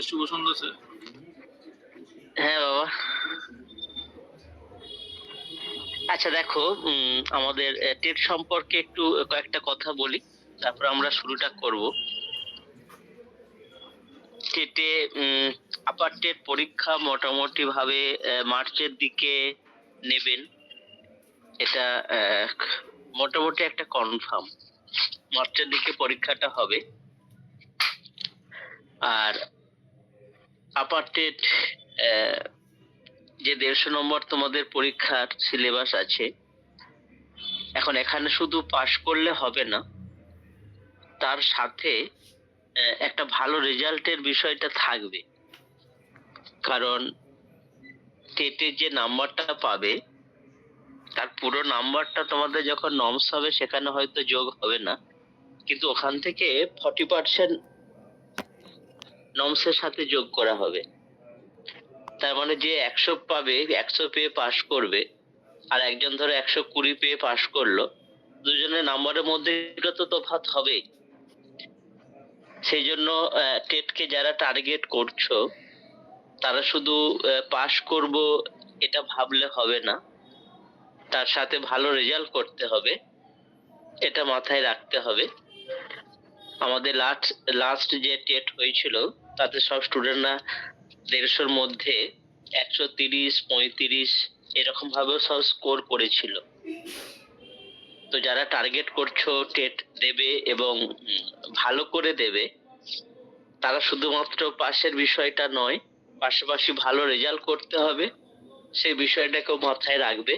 শুভ সন্ধ্যা sir. হ্যাঁ বাবা। আচ্ছা দেখো, আমাদের টেট সম্পর্কে একটু কয়েকটা কথা বলি, তারপর আমরা শুরুটা করব। টেটে আপার টেট পরীক্ষা মোটামুটি ভাবে মার্চের দিকে নেবেন, এটা মোটামুটি একটা কনফার্ম। মার্চের দিকে পরীক্ষাটা হবে। আর আপার টেট যে 150 নম্বর তোমাদের পরীক্ষার সিলেবাস আছে, এখন এখানে শুধু পাশ করলে হবে না, তার সাথে একটা ভালো রেজাল্টের বিষয়টা থাকবে। কারণ টেটে যে নাম্বারটা পাবে তার পুরো নাম্বারটা তোমাদের যখন নর্মস হবে সেখানে হয়তো যোগ হবে না, কিন্তু ওখান থেকে 40% নর্মসের সাথে যোগ করা হবে। তার মানে যে 100 পাবে, 100 পেয়ে পাশ করবে, আর একজন ধরো 120 পেয়ে পাশ করলো, দুজনের নাম্বারের মধ্যে তো তফাৎ হবে। সেই জন্য টেটকে যারা টার্গেট করছো তারা শুধু পাশ করব এটা ভাবলে হবে না, তার সাথে ভালো রেজাল্ট করতে হবে, এটা মাথায় রাখতে হবে। আমাদের লাস্ট যে টেট হয়েছিল তাতে সব স্টুডেন্টরা 150-র মধ্যে 130, 35 এরকম ভাবে সব স্কোর করেছিল। তো যারা টার্গেট করছো টেট দেবে এবং ভালো করে দেবে, তারা শুধুমাত্র পাশের বিষয়টা নয়, পাশাপাশি ভালো রেজাল্ট করতে হবে, সেই বিষয়টাকেও মাথায় রাখবে।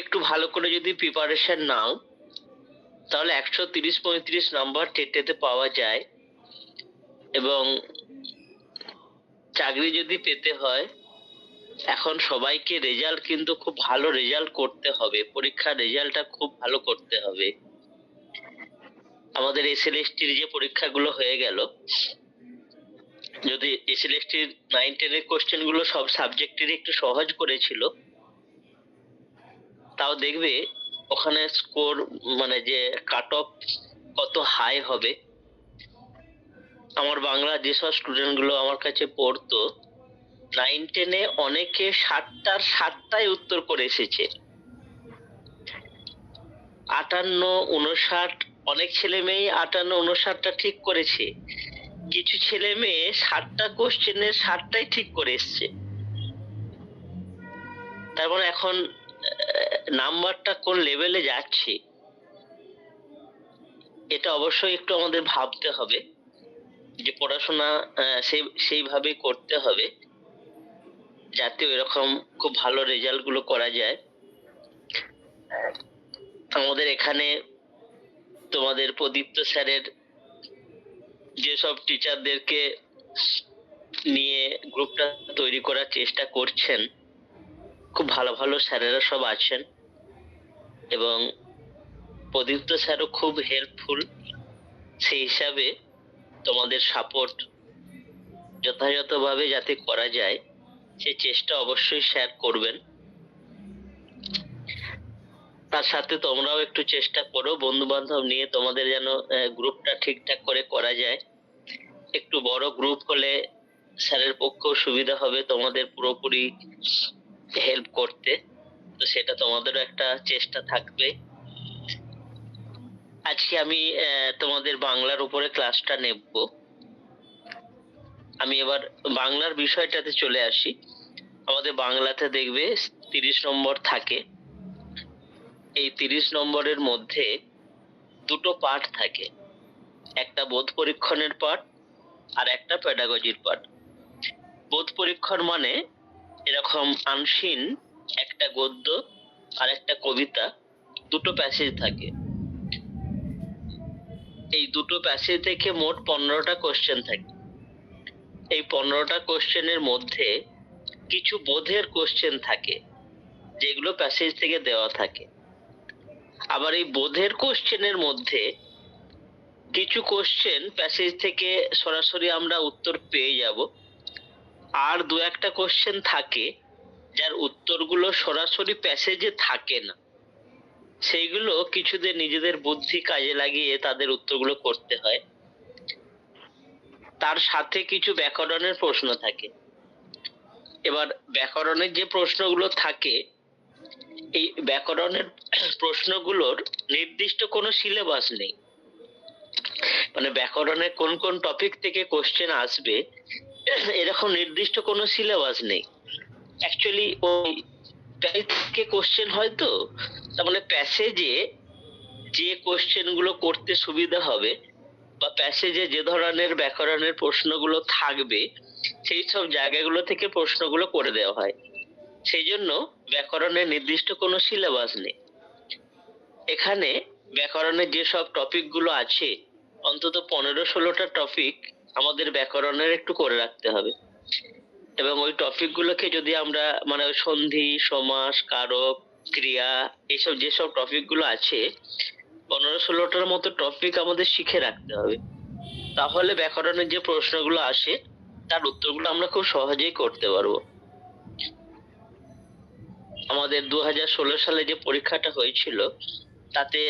একটু ভালো করে যদি প্রিপারেশন নাও তাহলে 130-35 নাম্বার টেটেতে পাওয়া যায়। এবং চাকরি যদি পেতে হয়, এখন সবাইকে রেজাল্ট কিন্তু খুব ভালো রেজাল্ট করতে হবে, পরীক্ষার রেজাল্টটা খুব ভালো করতে হবে। আমাদের এসএলএসটির যে পরীক্ষাগুলো হয়ে গেল, যদি এসএলএসটির 9-10 কোশ্চেন গুলো সব সাবজেক্টের একটু সহজ করেছিল, তাও দেখবে ওখানে স্কোর মানে যে কাট অফ কত হাই হবে। আমার বাংলা যেসব স্টুডেন্ট গুলো আমার কাছে পড়তো 9-10-এ অনেকে 60টার 60টাই উত্তর করে এসেছে, 58, 59, অনেক ছেলে মেয়ে 58, 59টা ঠিক করেছে। কিছু ছেলে মেয়ে 60টা কোশ্চেনের 60টাই ঠিক করে এসছে। তারপর এখন নাম্বারটা কোন লেভেলে যাচ্ছে এটা অবশ্যই একটু আমাদের ভাবতে হবে, যে পড়াশোনা সেইভাবে করতে হবে যাতে এরকম খুব ভালো রেজাল্ট গুলো করা যায়। আমাদের এখানে তোমাদের প্রদীপ্ত স্যারের যেসব টিচারদেরকে নিয়ে গ্রুপটা তৈরি করার চেষ্টা করছেন, খুব ভালো ভালো স্যারেরা সব আছেন, এবং প্রদীপ্ত স্যারও খুব হেল্পফুল। সেই হিসাবে তোমাদের সাপোর্ট যথাযথভাবে যাতে করা যায় সেই চেষ্টা অবশ্যই স্যার করবেন। তার সাথে তোমরাও একটু চেষ্টা করো বন্ধু বান্ধব নিয়ে তোমাদের যেন গ্রুপটা ঠিকঠাক করে করা যায়। একটু বড় গ্রুপ হলে স্যারের পক্ষেও সুবিধা হবে তোমাদের পুরোপুরি হেল্প করতে, তো সেটা তোমাদেরও একটা চেষ্টা থাকবে। আজকে আমি তোমাদের বাংলার উপরে ক্লাসটা নেব। আমি এবার বাংলার বিষয়টাতে চলে আসি। আমাদের বাংলাতে দেখবে 30 নম্বর থাকে। এই 30 নম্বরের মধ্যে দুটো পার্ট থাকে, একটা বোধ পরীক্ষণের পার্ট আর একটা পেডাগজির পার্ট। বোধ পরীক্ষণ মানে এরকম আনসিন একটা গদ্য আর একটা কবিতা, দুটো প্যাসেজ থাকে। এই দুটো প্যাসেজ থেকে মোট 15টা কোশ্চেন থাকে। এই 15টা কোশ্চেনের মধ্যে কিছু বোধের কোশ্চেন থাকে যেগুলো প্যাসেজ থেকে দেওয়া থাকে। আবার এই বোধের কোশ্চেনের মধ্যে কিছু কোশ্চেন প্যাসেজ থেকে সরাসরি আমরা উত্তর পেয়ে যাব, আর দু একটা কোশ্চেন থাকে যার উত্তরগুলো সরাসরি প্যাসেজে থাকে না, সেইগুলো কিছুদের নিজেদের বুদ্ধি কাজে লাগিয়ে তাদের উত্তরগুলো করতে হয়। তার সাথে কিছু ব্যাকরণের প্রশ্ন থাকে। এবার ব্যাকরণের যে প্রশ্নগুলো থাকে, এই ব্যাকরণের প্রশ্নগুলোর নির্দিষ্ট কোনো সিলেবাস নেই। মানে ব্যাকরণের কোন কোন টপিক থেকে কোশ্চেন আসবে এরকম নির্দিষ্ট কোনো সিলেবাস নেই। অ্যাকচুয়ালি ওই প্যাসেজ থেকে কোশ্চেন হয় তো, তার মানে প্যাসেজে যে কোশ্চেন গুলো করতে সুবিধা হবে বা প্যাসেজে যে ধরনের ব্যাকরণের প্রশ্নগুলো থাকবে সেই সব জায়গাগুলো থেকে প্রশ্নগুলো করে দেওয়া হয়। সেই জন্য ব্যাকরণের নির্দিষ্ট কোনো সিলেবাস নেই। এখানে ব্যাকরণের যে সব টপিক গুলো আছে, অন্তত 15-16টা টপিক আমাদের ব্যাকরণের একটু করে রাখতে হবে। এবং ওই টপিক গুলোকে যদি আমরা মানে ওই সন্ধি, সমাস, কারক, ক্রিয়া, এইসব যেসব টপিক গুলো আছে 15-16টার মতো টপিক আমাদের শিখে রাখতে হবে। তাহলে ব্যাকরণের যে প্রশ্নগুলো আসে তার উত্তরগুলো আমরা খুব সহজেই করতে পারবো। আমাদের 2016 সালে যে পরীক্ষাটা হয়েছিল তাতে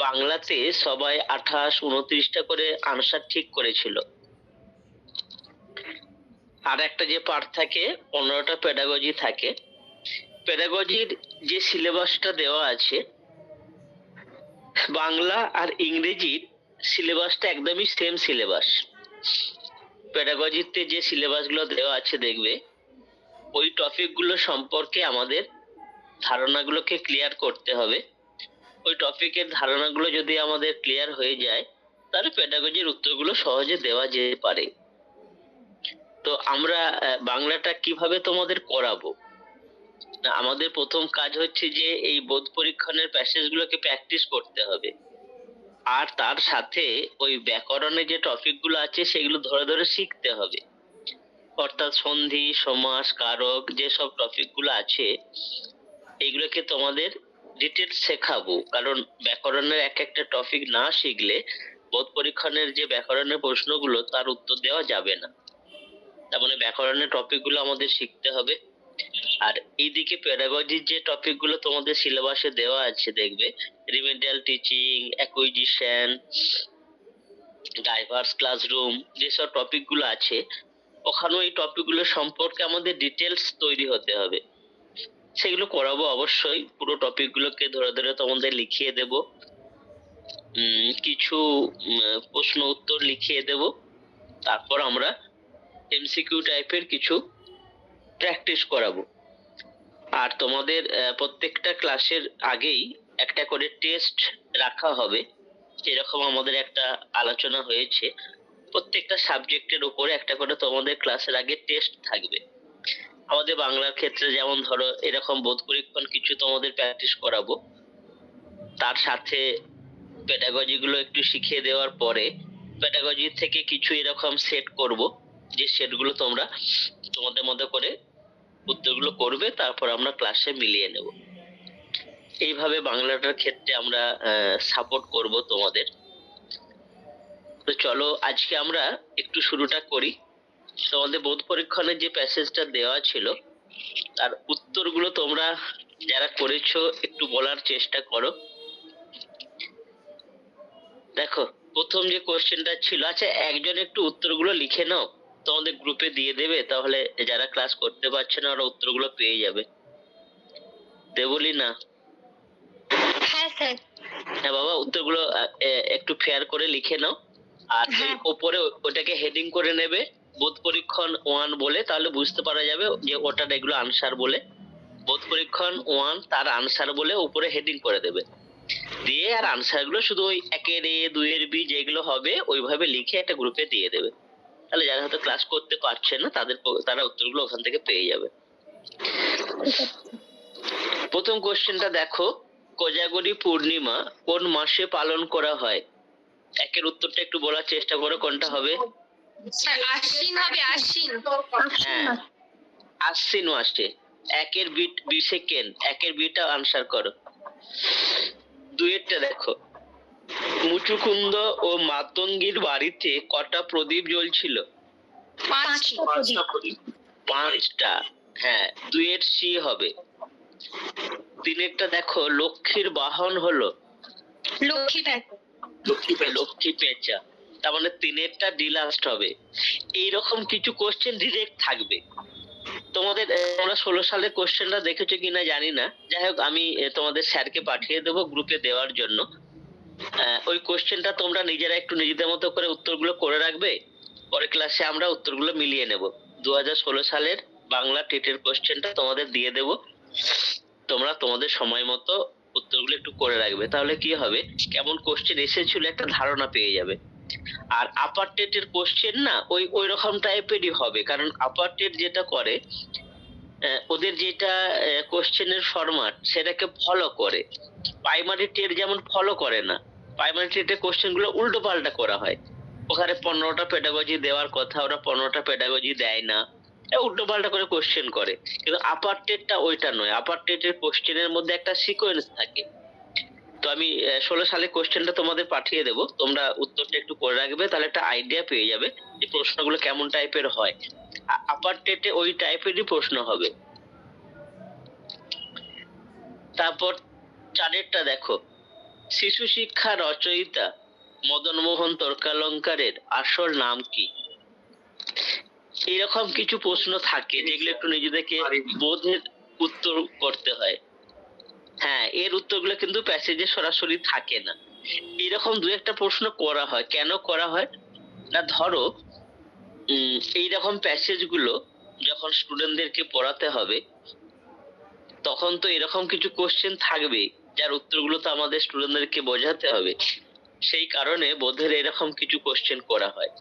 বাংলাতে সবাই 28-29টা করে আনসার ঠিক করেছিল। আর একটা যে পার্ট থাকে 15টা পেডাগজি থাকে। পেডাগজির যে সিলেবাসটা দেওয়া আছে, বাংলা আর ইংরেজির সিলেবাসটা একদমই সেম সিলেবাস। পেডাগজিতে যে সিলেবাসগুলো দেওয়া আছে দেখবে ওই টপিকগুলো সম্পর্কে আমাদের ধারণাগুলোকে ক্লিয়ার করতে হবে। ওই টপিকের ধারণাগুলো যদি আমাদের ক্লিয়ার হয়ে যায় তাহলে পেডাগজির উত্তরগুলো সহজে দেওয়া যেতে পারে। তো আমরা বাংলাটা কিভাবে তোমাদের করাবো? না, আমাদের প্রথম কাজ হচ্ছে যে এই বোধ পরীক্ষণের প্যাসেজগুলোকে প্র্যাকটিস করতে হবে। আর তার সাথে ওই ব্যাকরণের যে টপিকগুলো আছে সেগুলো ধরে ধরে শিখতে হবে। অর্থাৎ সন্ধি, সমাস, কারক যেসব টপিকগুলো আছে এগুলোকে তোমাদের ডিটেলস শেখাবো। কারণ ব্যাকরণের এক একটা টপিক না শিখলে বোধ পরীক্ষণের যে ব্যাকরণের প্রশ্নগুলো তার উত্তর দেওয়া যাবে না। তার মানে ব্যাকরণের টপিকগুলো আমাদের শিখতে হবে। আর এইদিকে পেডাগজির যে টপিকগুলো তোমাদের সিলেবাসে দেওয়া আছে দেখবে, remedial teaching, acquisition, diverse classroom, যেসব টপিকগুলো আছে ওখানেও এই টপিকগুলো সম্পর্কে আমাদের ডিটেলস তৈরি হতে হবে। সেগুলো করাবো অবশ্যই। পুরো টপিকগুলোকে ধরে ধরে তোমাদের লিখিয়ে দেব, কিছু প্রশ্ন উত্তর লিখিয়ে দেব। তারপর আমরা এমসিকিউ টাইপের কিছু প্র্যাকটিস করাবো। আর তোমাদের প্রত্যেকটা ক্লাসের আগেই একটা করে টেস্ট রাখা হবে। যেরকম আমাদের একটা আলোচনা হয়েছে, প্রত্যেকটা সাবজেক্টের উপরে একটা করে তোমাদের ক্লাসের আগে টেস্ট থাকবে। আমাদের বাংলার ক্ষেত্রে যেমন ধরো এরকম বোধ পরীক্ষণ কিছু তোমাদের প্র্যাকটিস করাবো। তার সাথে পেডাগজি গুলো একটু শিখিয়ে দেওয়ার পরে পেডাগজি থেকে কিছু এরকম সেট করব, যে সেটগুলো তোমরা তোমাদের মধ্যে করে উত্তরগুলো করবে, তারপর আমরা ক্লাসে মিলিয়ে নেব। এইভাবে বাংলাটার ক্ষেত্রে আমরা সাপোর্ট করব তোমাদের। তো চলো আজকে আমরা একটু শুরুটা করি। তোমাদের বোধ পরীক্ষণের যে প্যাসেজটা দেওয়া ছিল তার উত্তরগুলো তোমরা যারা করেছো একটু বলার চেষ্টা করো। দেখো প্রথম যে কোশ্চেনটা ছিল, আচ্ছা একজন একটু উত্তরগুলো লিখে নাও, তোমাদের গ্রুপে দিয়ে দেবে, তাহলে যারা ক্লাস করতে পারছে না ওরা উত্তরগুলো পেয়ে যাবে। দেবলি না? হ্যাঁ স্যার। হ্যাঁ বাবা, উত্তরগুলো একটু ফেয়ার করে লিখে নাও। আর ওপরে ওটাকে হেডিং করে নেবে বোধ পরীক্ষণ 1 বলে, তাহলে বুঝতে পারা যাবে যে ওটার এগুলো আনসার বলে। বোধ পরীক্ষণ 1 তার আনসার বলে উপরে হেডিং করে দেবে, দিয়ে আর আনসার গুলো শুধু ওই 1-এর এ 2-এর বি যেগুলো হবে ওইভাবে লিখে একটা গ্রুপে দিয়ে দেবে। তাহলে যারা হয়তো ক্লাস করতে পারছে না তারা উত্তরগুলো ওখান থেকে পেয়ে যাবে। প্রথম কোশ্চেনটা দেখো, কোজাগরী পূর্ণিমা কোন মাসে পালন করা হয়? একের উত্তরটা একটু বলার চেষ্টা করো, কোনটা হবে? স্যার আশ্বিন হবে, আশ্বিন। হ্যাঁ, আশ্বিন মাসে। একের বি সেকেন্ড, একের বিটা আনসার করো। দুইয়েরটা দেখো, মুচুকুন্দ ও মাতঙ্গীর বাড়িতে কটা প্রদীপ জ্বলছিল? 5টা প্রদীপ। 5টা। হ্যাঁ, দুইয়ের সি হবে। তিনেরটা দেখো, লক্ষ্মীর বাহন হলো? লক্ষ্মী পেঁচা। লক্ষ্মী পেঁচা। তার মানে 3-এরটা ডি লাস্ট হবে। এইরকম কিছু কোশ্চেন ডিরেক্ট থাকবে। তোমাদের তোমরা 16 সালের কোশ্চেনটা দেখেছো কিনা জানি না, যাই হোক আমি তোমাদের স্যারকে পাঠিয়ে দেবো গ্রুপে দেওয়ার জন্য। ওই কোশ্চেনটা তোমরা নিজেরা একটু নিজেদের মতো করে উত্তরগুলো করে রাখবে, পরে ক্লাসে আমরা উত্তরগুলো মিলিয়ে নেব। 2016 সালের বাংলা টেটের কোশ্চেনটা তোমাদের দিয়ে দেব, তোমরা তোমাদের সময় মতো উত্তরগুলো একটু করে রাখবে, তাহলে কি হবে কেমন কোশ্চেন এসেছিল একটা ধারণা পেয়ে যাবে। আর আপার টেটের কোশ্চেন না ওই রকম টাইপেরই হবে, কারণ আপার টেট যেটা করে ওদের যেটা কোশ্চেনের ফরম্যাট সেটাকে ফলো করে। প্রাইমারি টেট যেমন ফলো করে না, প্রাইমারি টেটে কোশ্চেন গুলো উল্টো পাল্টা করা হয়। ওখানে 15টা পেডাগজি দেওয়ার কথা, ওরা 15টা পেডাগজি দেয় না, উল্টো পাল্টা করে কোশ্চেন করে। কিন্তু আপার টেটটা ওইটা নয়, আপার টেটের কোশ্চেনের মধ্যে একটা সিকোয়েন্স থাকে। তো আমি 16 সালে কোশ্চেনটা তোমাদের পাঠিয়ে দেবো, তোমরা উত্তরটা একটু করে রাখবে, তাহলে একটা আইডিয়া পেয়ে যাবে যে প্রশ্নগুলো কেমন টাইপের হয়। আপার টেটে ওই টাইপেরই প্রশ্ন হবে। তারপর 4-এরটা দেখো, শিশু শিক্ষা রচয়িতা মদনমোহন তর্কালঙ্কারের আসল নাম কি? এরকম কিছু প্রশ্ন থাকে যেগুলো একটু নিজেদেরকে বোধের উত্তর করতে হয়। হ্যাঁ, এর উত্তরগুলো কিন্তু প্যাসেজে সরাসরি থাকে না, এরকম দু একটা প্রশ্ন করা হয়। কেন করা হয় না, ধরো এইরকম প্যাসেজ গুলো যখন স্টুডেন্টদেরকে পড়াতে হবে তখন তো এরকম কিছু কোশ্চেন থাকবে যার উত্তরগুলো তো আমাদের স্টুডেন্টদেরকে বোঝাতে হবে, সেই কারণে বোধের এরকম কিছু কোশ্চেন করা হয়।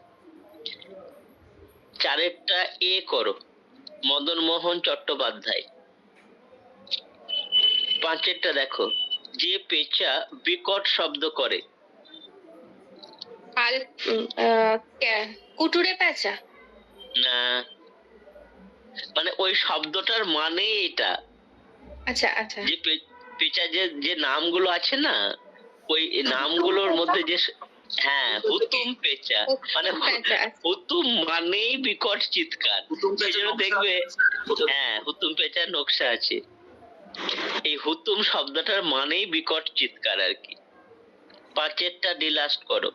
4-এরটা এ করো, মদনমোহন চট্টোপাধ্যায়। 5-এরটা দেখো, যে পেঁচা বিকট শব্দ করে। কুটুরে পেঁচা না, মানে ওই শব্দটার মানে এটা। আচ্ছা আচ্ছা, যে পেঁচা যে নামগুলো আছে না, ওই নামগুলোর মধ্যে যে হ্যাঁ হুতুম পেঁচা, মানে হুতুম মানেই বিকট চিৎকার, সেই জন্য দেখবে হ্যাঁ হুতুম পেঁচার নকশা আছে। এই হুতুম শব্দটার মানেই বিকট চিৎকার আর কি। 5-এরটা ডি লাস্ট করো।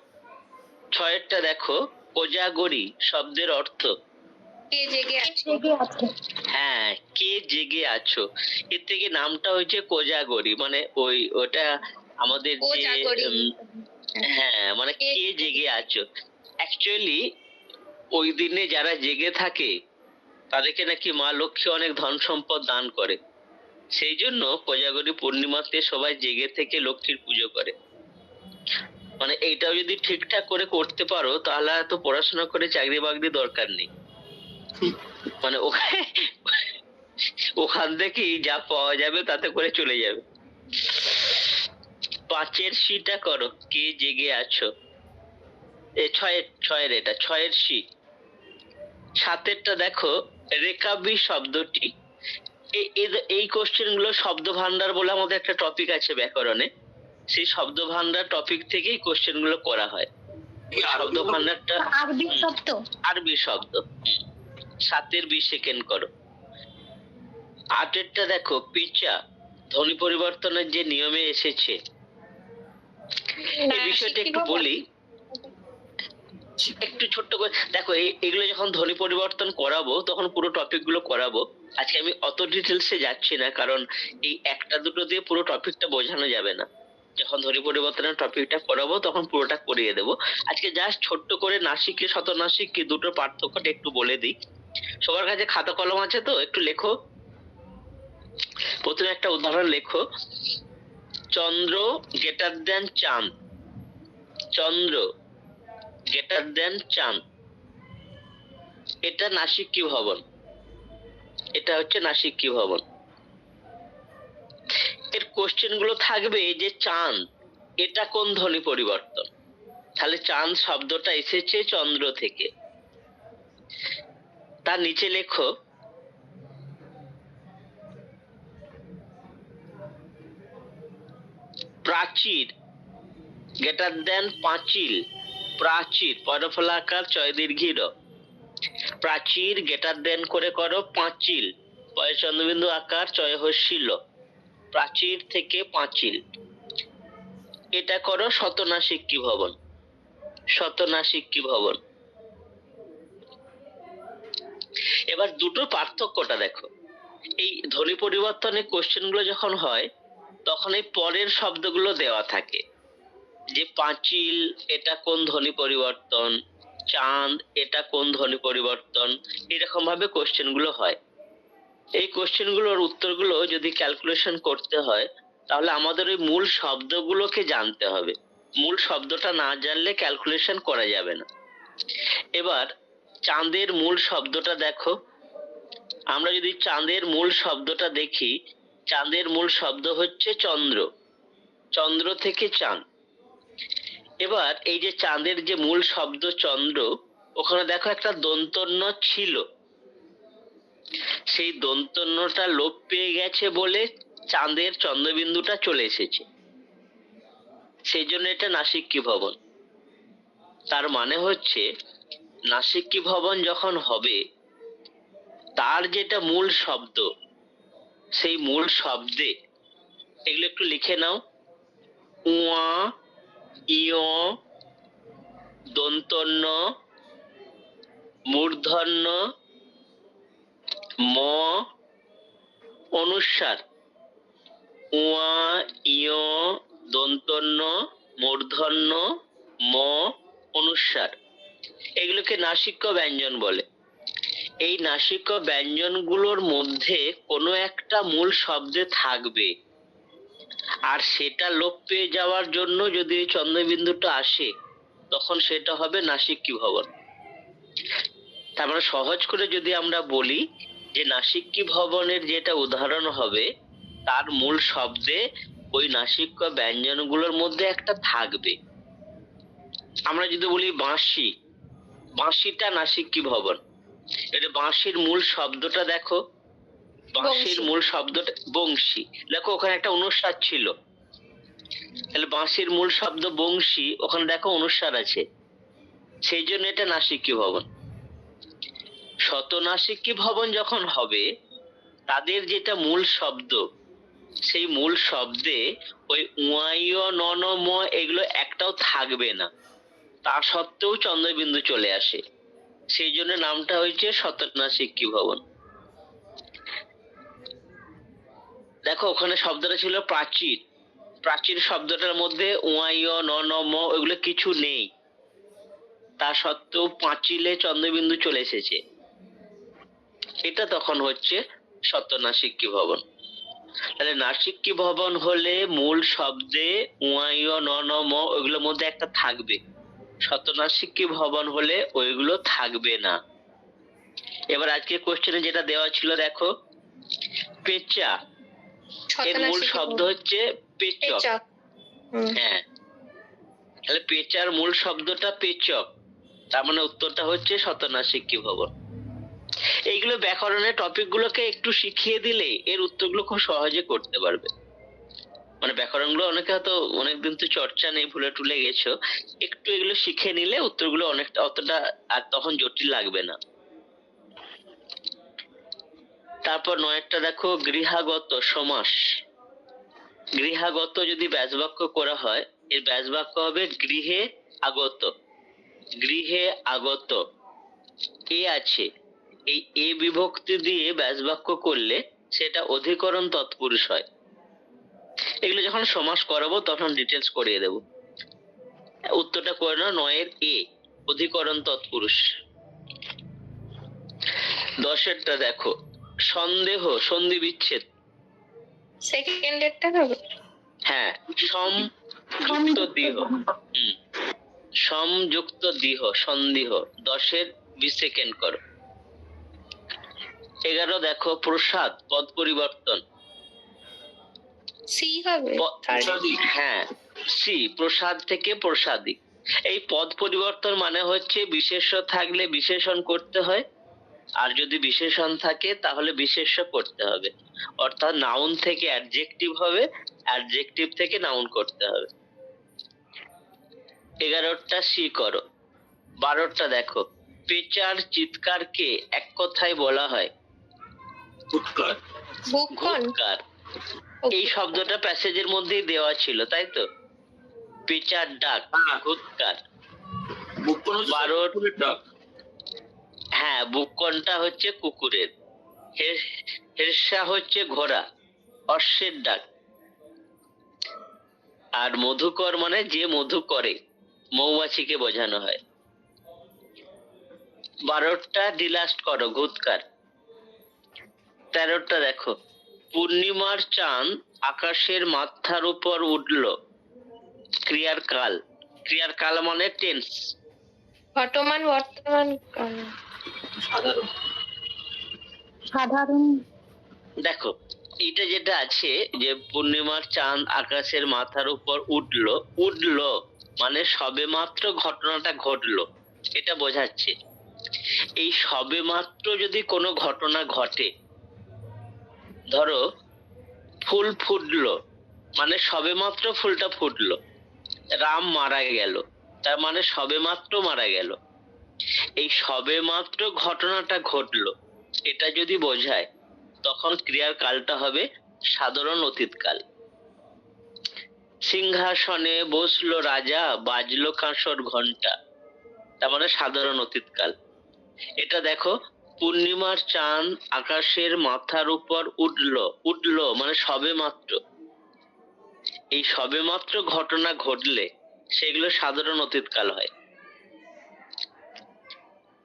6-এরটা দেখো, কোজাগরি শব্দের অর্থ। কে জেগে আছে। হ্যাঁ, কে জেগে আছো, এর থেকে নামটা হয়েছে কোজাগরি, মানে ওটা আমাদের যে হ্যাঁ মানে কে জেগে আছো। অ্যাকচুয়ালি ওই দিনে যারা জেগে থাকে তাদেরকে নাকি মা লক্ষ্মী অনেক ধন সম্পদ দান করে, সেই জন্য কোজাগরি পূর্ণিমাতে সবাই জেগে থেকে লক্ষ্মীর পুজো করে। মানে এইটাও যদি ঠিকঠাক করে করতে পারো তাহলে তো পড়াশোনা করে চাকরি বাকরি দরকার নেই, মানে ওখান থেকেই যা পাওয়া যাবে তাতে করে চলে যাবে। 5-এর সিটা করো, কে জেগে আছো। 6-এর এটা 6-এর সি। 7-এরটা দেখো, রেকাবি শব্দটি। এই কোশ্চেন গুলো শব্দ ভান্ডার বলে আমাদের একটা টপিক আছে ব্যাকরণে, সেই শব্দ ভান্ডার টপিক থেকেই কোশ্চেন গুলো করা হয়। শব্দ ভান্ডারটা আরবি শব্দ, আরবি শব্দ। 7-এর 20 সেকেন্ড করো। 8-এরটা দেখো, পেঁচা ধ্বনি পরিবর্তনের যে নিয়মে এসেছে, এই বিষয়টা একটু বলি একটু ছোট্ট করে। দেখো এগুলো যখন ধ্বনি পরিবর্তন করাবো তখন পুরো টপিক গুলো করাবো, আজকে আমি অত ডিটেলসে যাচ্ছি না, কারণ এই একটা দুটো দিয়ে পুরো টপিকটা বোঝানো যাবে না। যখন ধ্বনি পরিবর্তনের টপিকটা করাবো তখন পুরোটা করিয়ে দেবো। আজকে জাস্ট ছোট্ট করে নাসিকে শতনাসিক কি দুটো পার্থক্যটা একটু বলে দিই। সবার কাছে খাতা কলম আছে তো, একটু লেখো। প্রথমে একটা উদাহরণ লেখো, চন্দ্র গ্রেটার দেন চাঁদ। চন্দ্র গ্রেটার দেন চাঁদ, এটা নাসিক্যি ভবন, এটা হচ্ছে নাসিক্যি ভবন। এর কোশ্চেন গুলো থাকবে যে চাঁদ এটা কোন ধ্বনি পরিবর্তন, তাহলে চাঁদ শব্দটা এসেছে চন্দ্র থেকে। তার নিচে লেখো, প্রাচীর গ্রেটার দেন পাঁচিল। প্রাচীর পরফলাকার চয় দীর্ঘির, প্রাচীর গ্রেটার দেন করে করো পাঁচিল, পয় চন্দ্রবিন্দু আকার চয় হস্যিল, প্রাচীর থেকে পাঁচিল। এটা করো শতনাসিক্যি ভবন। শতনাসিক্কি ভবন। এবার দুটো পার্থক্যটা দেখো। এই ধ্বনি পরিবর্তনের কোশ্চেন গুলো যখন হয় তখন এই পরের শব্দগুলো দেওয়া থাকে, যে পাঁচিল এটা কোন ধ্বনি পরিবর্তন, চাঁদ এটা কোন ধ্বনি পরিবর্তন, এরকম ভাবে কোশ্চেন গুলো হয়। এই কোশ্চেন গুলোর উত্তরগুলো যদি ক্যালকুলেশন করতে হয় তাহলে আমাদের ওই মূল শব্দগুলোকে জানতে হবে। মূল শব্দটা না জানলে ক্যালকুলেশন করা যাবে না। এবার চাঁদের মূল শব্দটা দেখো। আমরা যদি চাঁদের মূল শব্দটা দেখি, চাঁদের মূল শব্দ হচ্ছে চন্দ্র, চন্দ্র থেকে চাঁদ। এবার এই যে চাঁদের যে মূল শব্দ চন্দ্র, ওখানে দেখো একটা দন্তন্য ছিল, সেই দন্তন্যটা লোপ পেয়ে গেছে বলে চাঁদের চন্দ্রবিন্দুটা চলে এসেছে, সেই জন্য এটা নাসিক্কি ভবন। তার মানে হচ্ছে নাসিক্কি ভবন যখন হবে তার যেটা মূল শব্দ, সেই মূল শব্দে এগুলো একটু লিখে নাও। উয়া, ইয়, দন্তন্য, মূর্ধন্য, ম, অনুস্বার। উয়া, ইয়, দন্তন্য, মূর্ধন্য, ম, অনুস্বার, এগুলোকে নাসিক্য ব্যঞ্জন বলে। এই নাসিক্য ব্যঞ্জনগুলোর মধ্যে কোনো একটা মূল শব্দে থাকবে, আর সেটা লোপ পেয়ে যাওয়ার জন্য যদি এই চন্দ্রবিন্দুটা আসে তখন সেটা হবে নাসিক্কি ভবন। তার মানে সহজ করে যদি আমরা বলি যে নাসিক্কি ভবনের যেটা উদাহরণ হবে তার মূল শব্দে ওই নাসিক্য ব্যঞ্জনগুলোর মধ্যে একটা থাকবে। আমরা যদি বলি বাঁশি, বাঁশিটা নাসিক্কি ভবন। এটা বাঁশির মূল শব্দটা দেখো, বাঁশির বংশী। মূল শব্দটা বংশী, দেখো ওখানে একটা অনুস্বার ছিল, তাহলে বাঁশির মূল শব্দ বংশী, ওখানে দেখো অনুস্বার আছে, সেই জন্য এটা নাসিক্কি ভবন। শতনাসিক্কি ভবন যখন হবে তাদের যেটা মূল শব্দ, সেই মূল শব্দে ওই উয়াইয় নন ম এগুলো একটাও থাকবে না, তা সত্ত্বেও চন্দ্রবিন্দু চলে আসে, সেই জন্য নামটা হয়েছে শতনাসিক্কি ভবন। দেখো ওখানে শব্দটা ছিল প্রাচীর, প্রাচীর শব্দটার মধ্যে উয়াইয় নন ম ওইগুলো কিছু নেই, তা সত্ত্বেও পাঁচিলে চন্দ্রবিন্দু চলে এসেছে, এটা তখন হচ্ছে শতনাসিক্কি ভবন। তাহলে নাসিক্কি ভবন হলে মূল শব্দে উয়াইয় নন ম ওইগুলোর মধ্যে একটা থাকবে, শতনাসিক্কি ভবন হলে ওইগুলো থাকবে না। এবার আজকে কোশ্চেনে যেটা দেওয়া ছিল দেখো, পেঁচা, এর মূল শতনাসিক্কি শব্দ ভবন। হচ্ছে পেচক। পেচক। হুম। হ্যাঁ, তাহলে পেঁচার মূল শব্দটা পেচক, তার মানে উত্তরটা হচ্ছে শতনাসিক্কি ভবন। এইগুলো ব্যাকরণের টপিক গুলোকে একটু শিখিয়ে দিলে এর উত্তরগুলো খুব সহজে করতে পারবে। মানে ব্যাকরণগুলো অনেকে হয়তো অনেকদিন তো চর্চা নেই, ভুলে টুলে গেছো, একটু এগুলো শিখে নিলে উত্তরগুলো অনেকটা অতটা আর তখন জটিল লাগবে না। তারপর নয়েরটা দেখো, গৃহাগত সমাস। গৃহাগত যদি ব্যাসবাক্য করা হয়, এর ব্যাসবাক্য হবে গৃহে আগত। গৃহে আগত এ আছে, এই এ বিভক্তি দিয়ে ব্যাসবাক্য করলে সেটা অধিকরণ তৎপুরুষ হয়। এগুলো যখন সমাস করাবো তখন ডিটেলস করিয়ে দেব। উত্তরটা করে নাও, নয়ের এ অধিকরণ তৎপুরুষ। দশেরটা দেখো, সন্দেহ সন্ধি বিচ্ছেদ। সেকেন্ডেরটা হবে। হ্যাঁ, সম যুক্ত দিহ, সমযুক্ত দিহ সন্দেহ, 10-এর 20 সেকেন্ড করো। 11 দেখো, প্রসাদ পদ পরিবর্তন। সি হবে। হ্যাঁ, সি, প্রসাদ থেকে প্রসাদী। এই পদ পরিবর্তন মানে হচ্ছে বিশেষ্য থাকলে বিশেষণ করতে হয়, আর যদি বিশেষণ থাকে তাহলে বিশেষ্য করতে হবে, অর্থাৎ নাউন থেকে অ্যাডজেক্টিভ হবে, অ্যাডজেক্টিভ থেকে নাউন করতে হবে। 11টা সি করো। 12টা দেখো, পেঁচার চিৎকারকে এক কথায় বলা হয় ভূক্ষণ। ভূৎকার। এই শব্দটা প্যাসেজের মধ্যেই দেওয়া ছিল, তাই তো? পেঁচার ডাক, ভূৎকার। বুকন হচ্ছে বারো কুকুরের ডাক। হ্যাঁ, বুকনটা হচ্ছে কুকুরের, হেরসা হচ্ছে ঘোড়া, অশ্বের ডাক। আর মধুকর মানে যে মধু করে, মৌমাছিকে বোঝানো হয়। 12টা ডিলাস্ট করো, ঘুৎকার। 13টা দেখো, পূর্ণিমার চাঁদ আকাশের মাথার উপর উঠল, ক্রিয়ার কাল। ক্রিয়ার কাল মানে টেন্স। বর্তমান বর্তমান সাধারণ সাধারণ দেখো এটা যেটা আছে যে পূর্ণিমার চাঁদ আকাশের মাথার উপর উঠলো, উঠলো মানে সবে মাত্র ঘটনাটা ঘটলো, এটা বোঝাচ্ছে। এই সবে মাত্র যদি কোনো ঘটনা ঘটে, ধরো ফুল ফুটলো মানে সবে মাত্র ফুলটা ফুটলো, রাম মারা গেল তার মানে সবে মাত্র মারা গেল, এই সবে মাত্র ঘটনাটা ঘটলো, এটা যদি বোঝায় তখন ক্রিয়ার কালটা হবে সাধারণ অতীতকাল। সিংহাসনে বসলো রাজা, বাজলো কাঁসর ঘন্টা, তার মানে সাধারণ অতীতকাল। এটা দেখো, পূর্ণিমার চাঁদ আকাশের মাথার উপর উঠলো, উঠলো মানে সবে মাত্র, এই সবে মাত্র ঘটনা ঘটলে সেগুলো সাধারণ অতীতকাল হয়।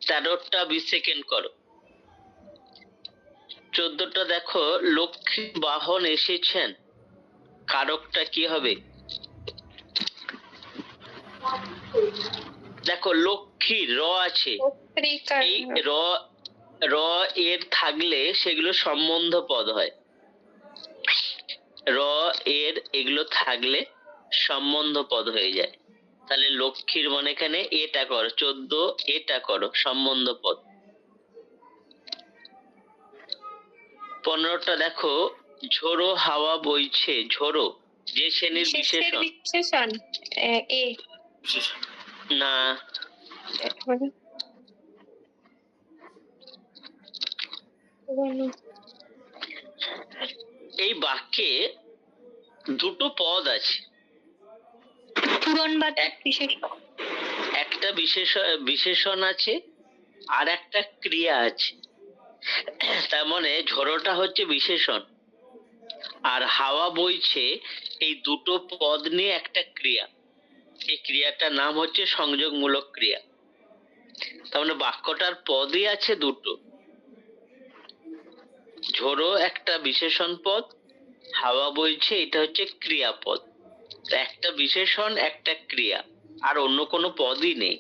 13টা 20 সেকেন্ড করো। 14টা দেখো, লক্ষ্মী বাহন এসেছেন, কারকটা কি হবে? দেখো লক্ষ্মীর র আছে, পত্রিকা এই র র এর থাকলে সেগুলো সম্বন্ধ পদ হয়। র এর এগুলো থাকলে সম্বন্ধ পদ হয়ে যায়। তাহলে লক্ষ্মীর মানে এখানে এটা করো, 14 এটা করো, সম্বন্ধ পদ। 15টা দেখো, ঝোড়ো হাওয়া বইছে, ঝোড়ো যে শ্রেণীর বিশেষের বিশেষণ। বিশেষণ এ বিশেষ না, একবারে এই বাক্যে দুটো পদ আছে, পূরণবাচক বিশেষণ। একটা বিশেষণ আছে আর একটা ক্রিয়া আছে। তার মানে ঝড়োটা হচ্ছে বিশেষণ আর হাওয়া বইছে এই দুটো পদ নিয়ে একটা ক্রিয়া, এই ক্রিয়াটার নাম হচ্ছে সংযোগমূলক ক্রিয়া। তার মানে বাক্যটার পদই আছে দুটো, ঝোড়ো একটা বিশেষণ পদ, হাওয়া বইছে এটা হচ্ছে ক্রিয়াপদ। একটা বিশেষণ একটা ক্রিয়া, আর অন্য কোনো পদই নেই।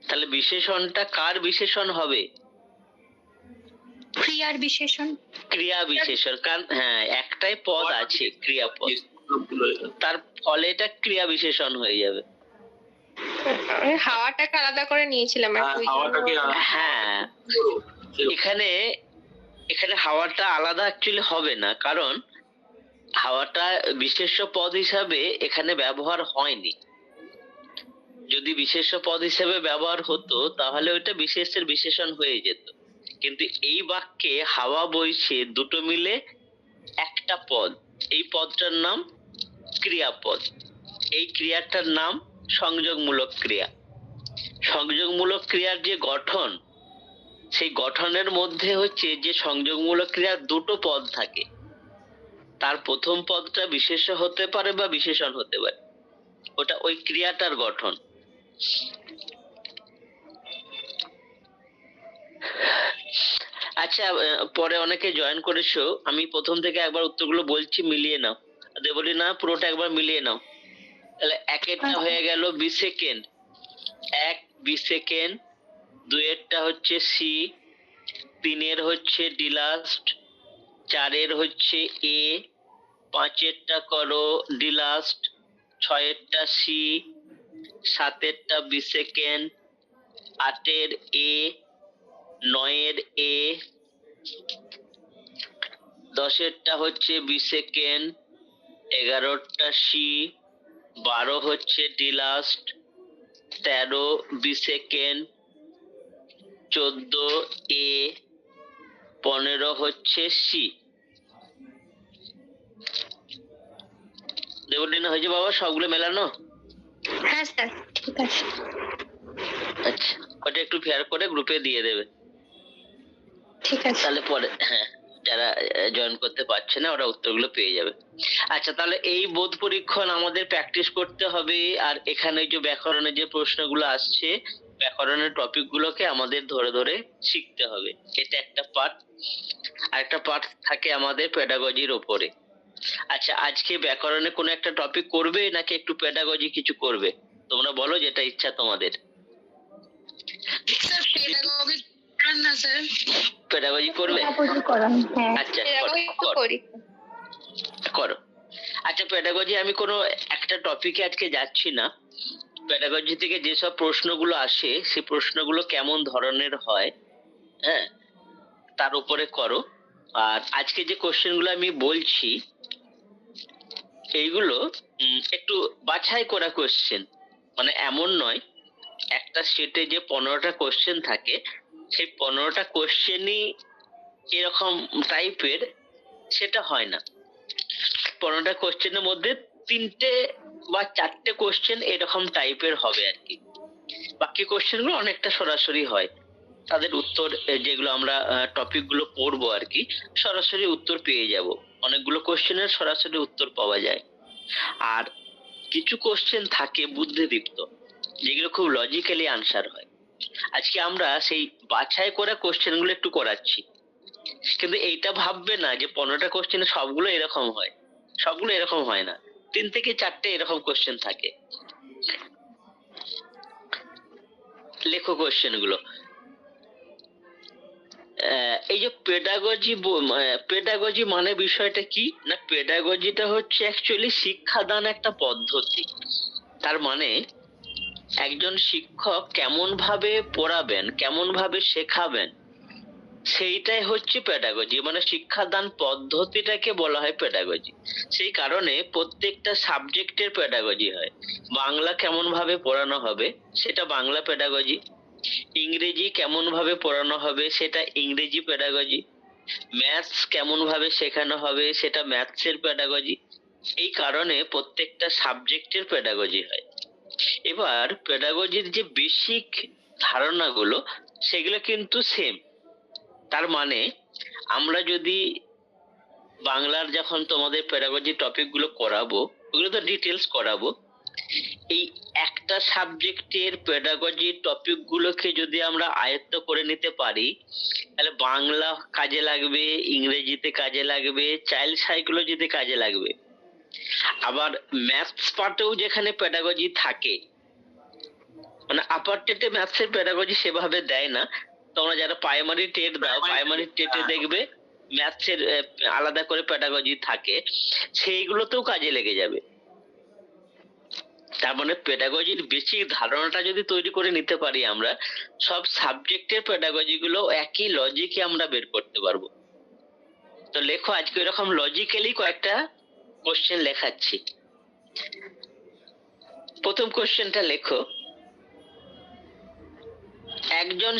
তাহলে বিশেষণটা কার বিশেষণ হবে? ক্রিয়ার বিশেষণ। ক্রিয়া বিশেষণ, কারণ হ্যাঁ একটাই পদ আছে ক্রিয়াপদ, তার ফলে এটা ক্রিয়া বিশেষণ হয়ে যাবে। আমি হাওয়াটাকে আলাদা করে নিয়েছিলাম আর কি, ওই হাওয়াটাকে জন্য। হ্যাঁ, এখানে এখানে হাওয়াটা আলাদা অ্যাকচুয়ালি হবে না, কারণ হাওয়াটা বিশেষ্য পদ হিসাবে এখানে ব্যবহার হয়নি। যদি বিশেষ্য পদ হিসেবে ব্যবহার হতো তাহলে ওইটা বিশেষের বিশেষণ হয়ে যেত, কিন্তু এই বাক্যে হাওয়া বইছে দুটো মিলে একটা পদ, এই পদটার নাম ক্রিয়াপদ, এই ক্রিয়াটার নাম সংযোগমূলক ক্রিয়া। সংযোগমূলক ক্রিয়ার যে গঠন, সেই গঠনের মধ্যে হচ্ছে যে সংযোগমূলক ক্রিয়ার দুটো পদ থাকে, তার প্রথম পদটা বিশেষ্য হতে পারে বা বিশেষণ হতে পারে, ওটা ওই ক্রিয়াটার গঠন। আচ্ছা, পরে অনেকে জয়েন করেছো, আমি প্রথম থেকে একবার উত্তরগুলো বলছি, মিলিয়ে নাও। বলি না, পুরোটা একবার মিলিয়ে নাও। তাহলে একেরটা হয়ে গেল 20 সেকেন্ড, 20 সেকেন্ড। 2এরটা হচ্ছে সি, 3এর হচ্ছে ডিলাস্ট, 4এর হচ্ছে এ, 5এরটা করো ডিলাস্ট, 6এরটা সি, 7এরটা 20 সেকেন্ড, 8এর এ, 9এর এ, 10এরটা হচ্ছে 20 সেকেন্ড, 11টা সি, 12 হচ্ছে ডিলাস্ট, 13 20 সেকেন্ড, 14 এ, 15 হচ্ছে সি। দেবলীনা হয়েছে বাবা, সবগুলো মেলানো? হ্যাঁ স্যার, ঠিক আছে। আচ্ছা, ওটা একটু ফেয়ার করে গ্রুপে দিয়ে দেবে, ঠিক আছে। তাহলে পরে হ্যাঁ যারা জয়েন করতে পারছে না ওরা উত্তরগুলো পেয়ে যাবে। আচ্ছা, তাহলে এই বোধ পরীক্ষণ আমাদের প্র্যাকটিস করতে হবে, আর এখানে যে ব্যাকরণের যে প্রশ্নগুলো আসছে, ব্যাকরণের টপিক গুলোকে আমাদের ধরে ধরে শিখতে হবে, এটা একটা পার্ট। আর একটা পার্ট থাকে আমাদের পেডাগজির ওপরে। আচ্ছা, আজকে ব্যাকরণে কোনো একটা টপিক করবে নাকি একটু পেডাগজি কিছু করবে? তোমরা বলো, যেটা ইচ্ছা তোমাদের। স্যার পেডাগজি করান না স্যার? পেডাগজি করবে? হ্যাঁ, আচ্ছা, এরকমই তো করো, করি। করো। আচ্ছা, পেডাগজি আমি কোনো একটা টপিকে আজকে যাচ্ছি না। পেডাগজি থেকে যেসব প্রশ্নগুলো আসে সেই প্রশ্নগুলো কেমন ধরনের হয়, হ্যাঁ, তার উপরে করো। আর আজকে যে কোশ্চেন গুলো আমি বলছি এইগুলো একটু বাছাই করা কোশ্চেন, মানে এমন নয় একটা সেটে যে 15টা কোশ্চেন থাকে সেই 15টা কোশ্চেনই এরকম টাইপের, সেটা হয় না। 15টা কোশ্চেনের মধ্যে 3টে বা 4টে কোশ্চেন এরকম টাইপের হবে আর কি। বাকি কোশ্চেন গুলো অনেকটা সরাসরি হয়, তাদের উত্তর যেগুলো আমরা টপিক গুলো পড়বো আর কি, সরাসরি উত্তর পেয়ে যাব। অনেকগুলো কোশ্চেনের সরাসরি উত্তর পাওয়া যায়। আর কিছু কোশ্চেন থাকে বুদ্ধিদীপ্ত, যেগুলো খুব লজিক্যালি আনসার হয়। আজকে আমরা সেই বাছাই করা কোশ্চেন গুলো একটু করাচ্ছি। কিন্তু এইটা ভাববে না যে 15টা কোশ্চেনে সবগুলো এরকম হয়, সবগুলো এরকম হয় না। 3 থেকে 4টে এরকম কোশ্চেন থাকে। লেখো কোশ্চেন গুলো। এই যে পেডাগজি, পেডাগজি মানে বিষয়টা কি না, পেডাগজিটা হচ্ছে অ্যাকচুয়ালি শিক্ষাদান একটা পদ্ধতি। তার মানে একজন শিক্ষক কেমন ভাবে পড়াবেন, কেমন ভাবে শেখাবেন, সেইটাই হচ্ছে পেডাগজি, মানে শিক্ষাদান পদ্ধতিটাকে বলা হয় পেডাগজি। সেই কারণে প্রত্যেকটা সাবজেক্টের পেডাগজি হয়। বাংলা কেমন ভাবে পড়ানো হবে সেটা বাংলা পেডাগজি, ইংরেজি কেমন ভাবে পড়ানো হবে সেটা ইংরেজি পেডাগজি, ম্যাথস কেমন ভাবে শেখানো হবে সেটা ম্যাথসের পেডাগজি। এই কারণে প্রত্যেকটা সাবজেক্টের পেডাগজি হয়। এবার পেডাগজির যে বেসিক ধারণাগুলো সেগুলো কিন্তু সেম। তার মানে আমরা যদি বাংলার যখন তোমাদের পেডাগজি টপিক গুলো করাবো, ওগুলো তো ডিটেলস করাবো, এই একটা সাবজেক্টের পেডাগজি টপিক গুলোকে যদি আমরা আয়ত্ত করে নিতে পারি, তাহলে বাংলা কাজে লাগবে, ইংরেজিতে কাজে লাগবে, চাইল্ড সাইকোলজিতে কাজে লাগবে। আবার ম্যাথস পার্টেও যেখানে পেডাগজি থাকে, মানে আপার টেটে ম্যাথসের পেডাগজি সেভাবে দেয় না। তোমরা যারা প্রাইমারি টেট দাও, প্রাইমারি টেটে দেখবে ম্যাথসের আলাদা করে পেডাগজি থাকে, সেইগুলোতেও কাজে লেগে যাবে। তার মানে পেডাগজির বেসিক ধারণাটা যদি তৈরি করে নিতে পারি আমরা, সব সাবজেক্টের পেডাগজি গুলো একই লজিকে আমরা বের করতে পারবো। তো লেখো, আজকে এরকম লজিক্যালি কয়েকটা কোশ্চেন লেখাচ্ছি। প্রথম কোশ্চেনটা লেখো, একজন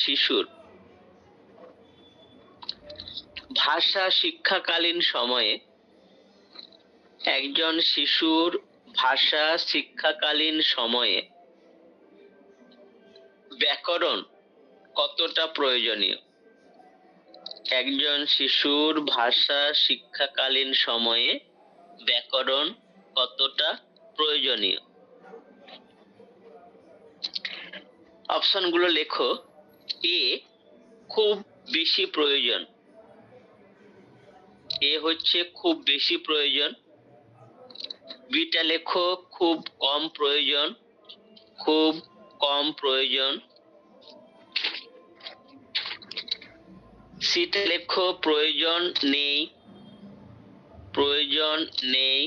শিশুর ভাষা শিক্ষাকালীন সময়ে, একজন শিশুর ভাষা শিক্ষাকালীন সময়ে ব্যাকরণ কতটা প্রয়োজনীয়? একজন শিশুর ভাষা শিক্ষাকালীন সময়ে ব্যাকরণ কতটা প্রয়োজনীয়? অপশন গুলো লেখো। এ, খুব বেশি প্রয়োজন, এ হচ্ছে খুব বেশি প্রয়োজন। বিটা লেখো খুব কম প্রয়োজন, খুব কম প্রয়োজন। সিটা লেখো প্রয়োজন নেই, প্রয়োজন নেই।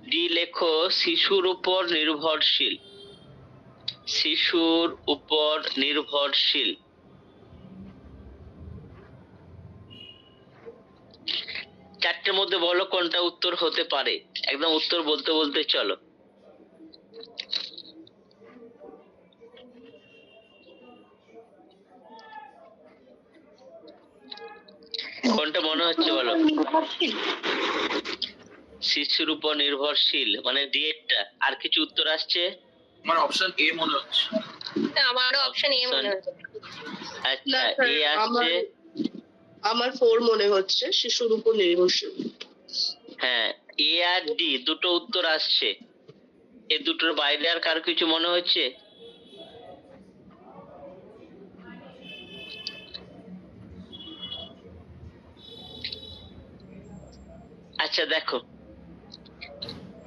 ডি লেখো শিশুর উপর নির্ভরশীল, শিশুর উপর নির্ভরশীল। চারটের মধ্যে বলো কোনটা উত্তর হতে পারে, একদম উত্তর বলতে বলতে চলো। কোনটা মনে হচ্ছে বলো। শিশুর উপর নির্ভরশীল মানে ডিএডটা। আর কিছু উত্তর আসছে? আমার অপশন এ মনে হচ্ছে। আমারও অপশন এ মনে হচ্ছে। আচ্ছা, না, স্যার, এ আসছে। আমার 4 মনে হচ্ছে, শিশুর উপর নির্ভরশীল। হ্যাঁ, এ আর ডি দুটো উত্তর আসছে। এই দুটোর বাইরে আর কার কিছু মনে হচ্ছে? আচ্ছা দেখো,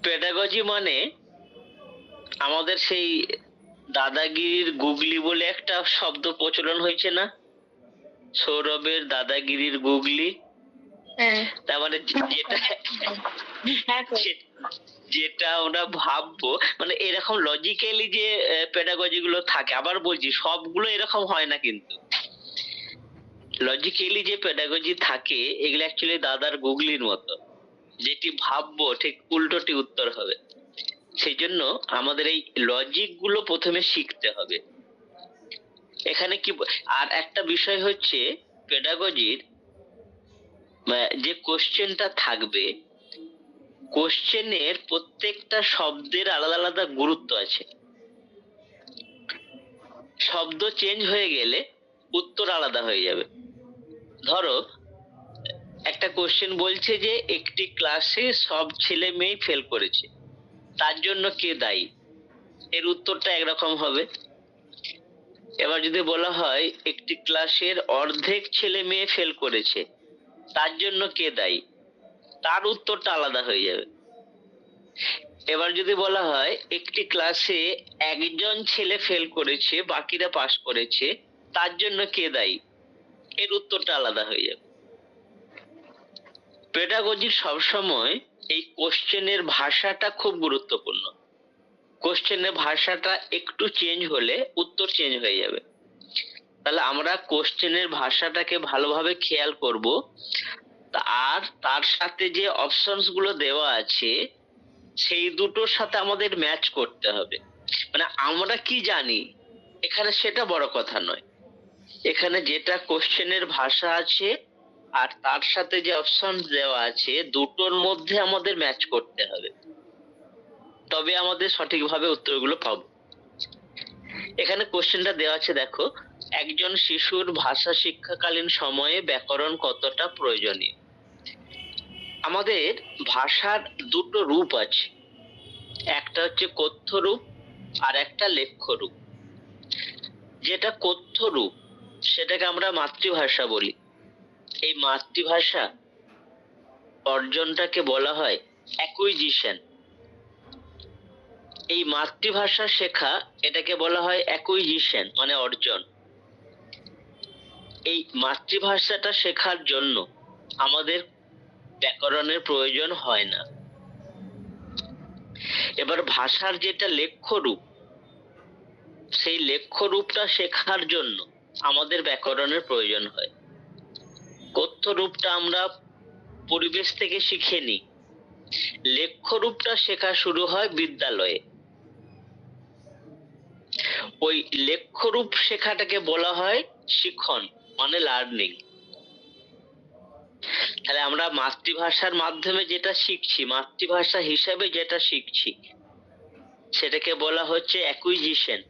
পেডাগজি মানে আমাদের সেই দাদাগিরির গুগলি বলে একটা শব্দ প্রচলন হয়েছে না, সৌরভের দাদাগিরির গুগলি। হ্যাঁ তার মানে যেটা যেটা আমরা ভাববো মানে এরকম লজিক্যালি যে পেডাগজি গুলো থাকে, আবার বলছি সবগুলো এরকম হয় না, কিন্তু লজিক্যালি যে পেডাগজি থাকে এগুলো অ্যাকচুয়ালি দাদার গুগলির মতো, যেটি ভাববো ঠিক উল্টোটি উত্তর হবে। সেই জন্য আমাদের এই লজিক গুলো প্রথমে শিখতে হবে। এখানে কি আর একটা বিষয় হচ্ছে, পেডাগজির যে কোশ্চেনটা থাকবে, কোশ্চেনের প্রত্যেকটা শব্দের আলাদা আলাদা গুরুত্ব আছে। শব্দ চেঞ্জ হয়ে গেলে উত্তর আলাদা হয়ে যাবে। ধরো একটা কোশ্চেন বলছে যে একটি ক্লাসে সব ছেলে মেয়ে ফেল করেছে, তার জন্য কে দায়ী? এর উত্তরটা একরকম হবে। এবার যদি বলা হয় একটি ক্লাসের অর্ধেক ছেলে মেয়ে ফেল করেছে, তার জন্য কে দায়ী? তার উত্তরটা আলাদা হয়ে যাবে। এবার যদি বলা হয় একটি ক্লাসে একজন ছেলে ফেল করেছে বাকিরা পাস করেছে, তার জন্য কে দায়ী? এর উত্তরটা আলাদা হয়ে যাবে। পেডাগজির সবসময় এই কোশ্চেনের ভাষাটা খুব গুরুত্বপূর্ণ। কোশ্চেনের ভাষাটা একটু চেঞ্জ হলে উত্তর চেঞ্জ হয়ে যাবে। তাহলে আমরা কোশ্চেনের ভাষাটাকে ভালোভাবে খেয়াল করব, আর তার সাথে যে অপশনস গুলো দেওয়া আছে সেই দুটোর সাথে আমাদের ম্যাচ করতে হবে। মানে আমরা কি জানি এখানে সেটা বড় কথা নয়, এখানে যেটা কোশ্চেনের ভাষা আছে আর তার সাথে যে অপশন দেওয়া আছে দুটোর মধ্যে আমাদের ম্যাচ করতে হবে, তবে আমাদের সঠিকভাবে উত্তরগুলো পাবো। এখানে কোশ্চেনটা দেওয়া আছে, দেখো, একজন শিশুর ভাষা শিক্ষাকালীন সময়ে ব্যাকরণ কতটা প্রয়োজনীয়? আমাদের ভাষার দুটো রূপ আছে, একটা হচ্ছে কথ্য রূপ আর একটা লেখ্য রূপ। যেটা কথ্য রূপ সেটাকে আমরা মাতৃভাষা বলি। এই মাতৃভাষা অর্জনটাকে বলা হয় অ্যাকুইজিশন। এই মাতৃভাষা শেখা এটাকে বলা হয় অ্যাকুইজিশন মানে অর্জন। এই মাতৃভাষাটা শেখার জন্য আমাদের ব্যাকরণের প্রয়োজন হয় না। এবার ভাষার যেটা লেখ্য রূপ, সেই লেখ্য রূপটা শেখার জন্য আমাদের ব্যাকরণের প্রয়োজন হয়। কথ্য রূপটা আমরা পরিবেশ থেকে শিখে নিই, লেখ্য রূপটা শেখা শুরু হয় বিদ্যালয়ে। ওই লেখ্য রূপ শেখাটাকে বলা হয় শিখন মানে লার্নিং। তাহলে আমরা মাতৃভাষার মাধ্যমে যেটা শিখছি, মাতৃভাষা হিসাবে যেটা শিখছি, সেটাকে বলা হচ্ছে অ্যাকুইজিশন।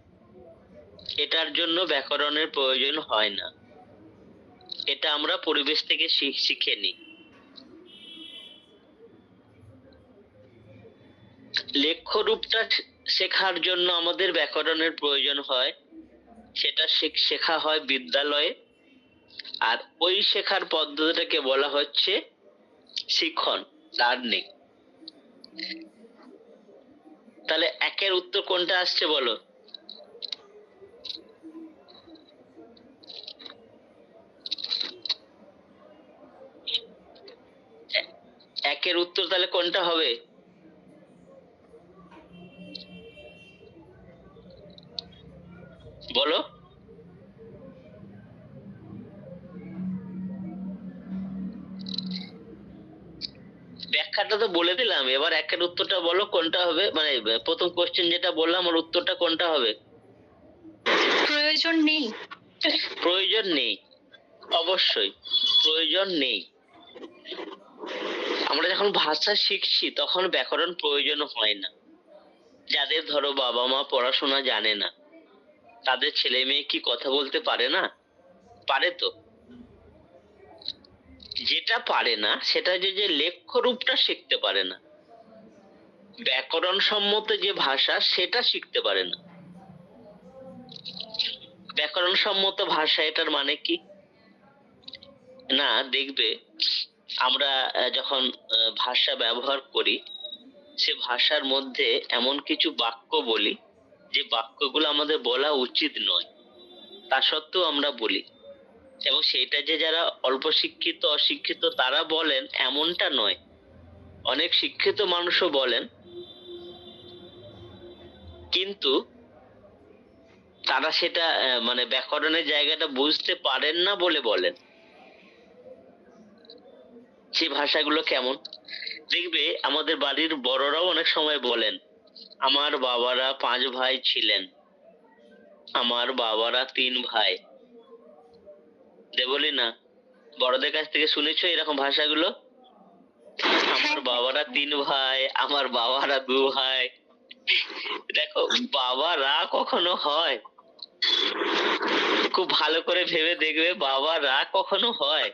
এটার জন্য ব্যাকরণের প্রয়োজন হয় না, এটা আমরা পরিবেশ থেকে শিখে নিই। লেখ্য রূপটা শেখার জন্য আমাদের ব্যাকরণের প্রয়োজন হয়, সেটা শেখা হয় বিদ্যালয়ে। আর ওই শেখার পদ্ধতিটাকে বলা হচ্ছে শিখন লার্নিং। তাহলে একের উত্তর কোনটা আসছে বলো? একের উত্তর তাহলে কোনটা হবে? বলো। ব্যাখ্যাটা তো বলে দিলাম, এবার একের উত্তরটা বলো কোনটা হবে, মানে প্রথম কোশ্চেন যেটা বললাম ওর উত্তরটা কোনটা হবে? প্রয়োজন নেই। প্রয়োজন নেই, অবশ্যই প্রয়োজন নেই। আমরা যখন ভাষা শিখছি তখন ব্যাকরণ প্রয়োজন হয় না। যাদের ধরো বাবা মা পড়াশোনা জানে না, তাদের ছেলে মেয়ে কি কথা বলতে পারে না? পারে তো। যেটা পারে না সেটা যে লেখ্য রূপটা শিখতে পারে না, ব্যাকরণ সম্মত যে ভাষা সেটা শিখতে পারে না। ব্যাকরণ সম্মত ভাষা এটার মানে কি না, দেখবে আমরা যখন ভাষা ব্যবহার করি, সে ভাষার মধ্যে এমন কিছু বাক্য বলি যে বাক্যগুলো আমাদের বলা উচিত নয়, তা সত্ত্বেও আমরা বলি। এবং সেটা যে যারা অল্প শিক্ষিত অশিক্ষিত তারা বলেন এমনটা নয়, অনেক শিক্ষিত মানুষও বলেন, কিন্তু তারা সেটা মানে ব্যাকরণের জায়গাটা বুঝতে পারেন না বলে বলেন। সেই ভাষাগুলো কেমন দেখবে, আমাদের বাড়ির বড়রাও অনেক সময় বলেন আমার বাবারা 5 ভাই ছিলেন, আমার বাবারা 3 ভাই। বলি না, বড়দের কাছ থেকে শুনেছো এরকম ভাষাগুলো? আমার বাবারা 3 ভাই, আমার বাবারা 2 ভাই। দেখো, বাবারা কখনো হয়? খুব ভালো করে ভেবে দেখবে, বাবারা কখনো হয়?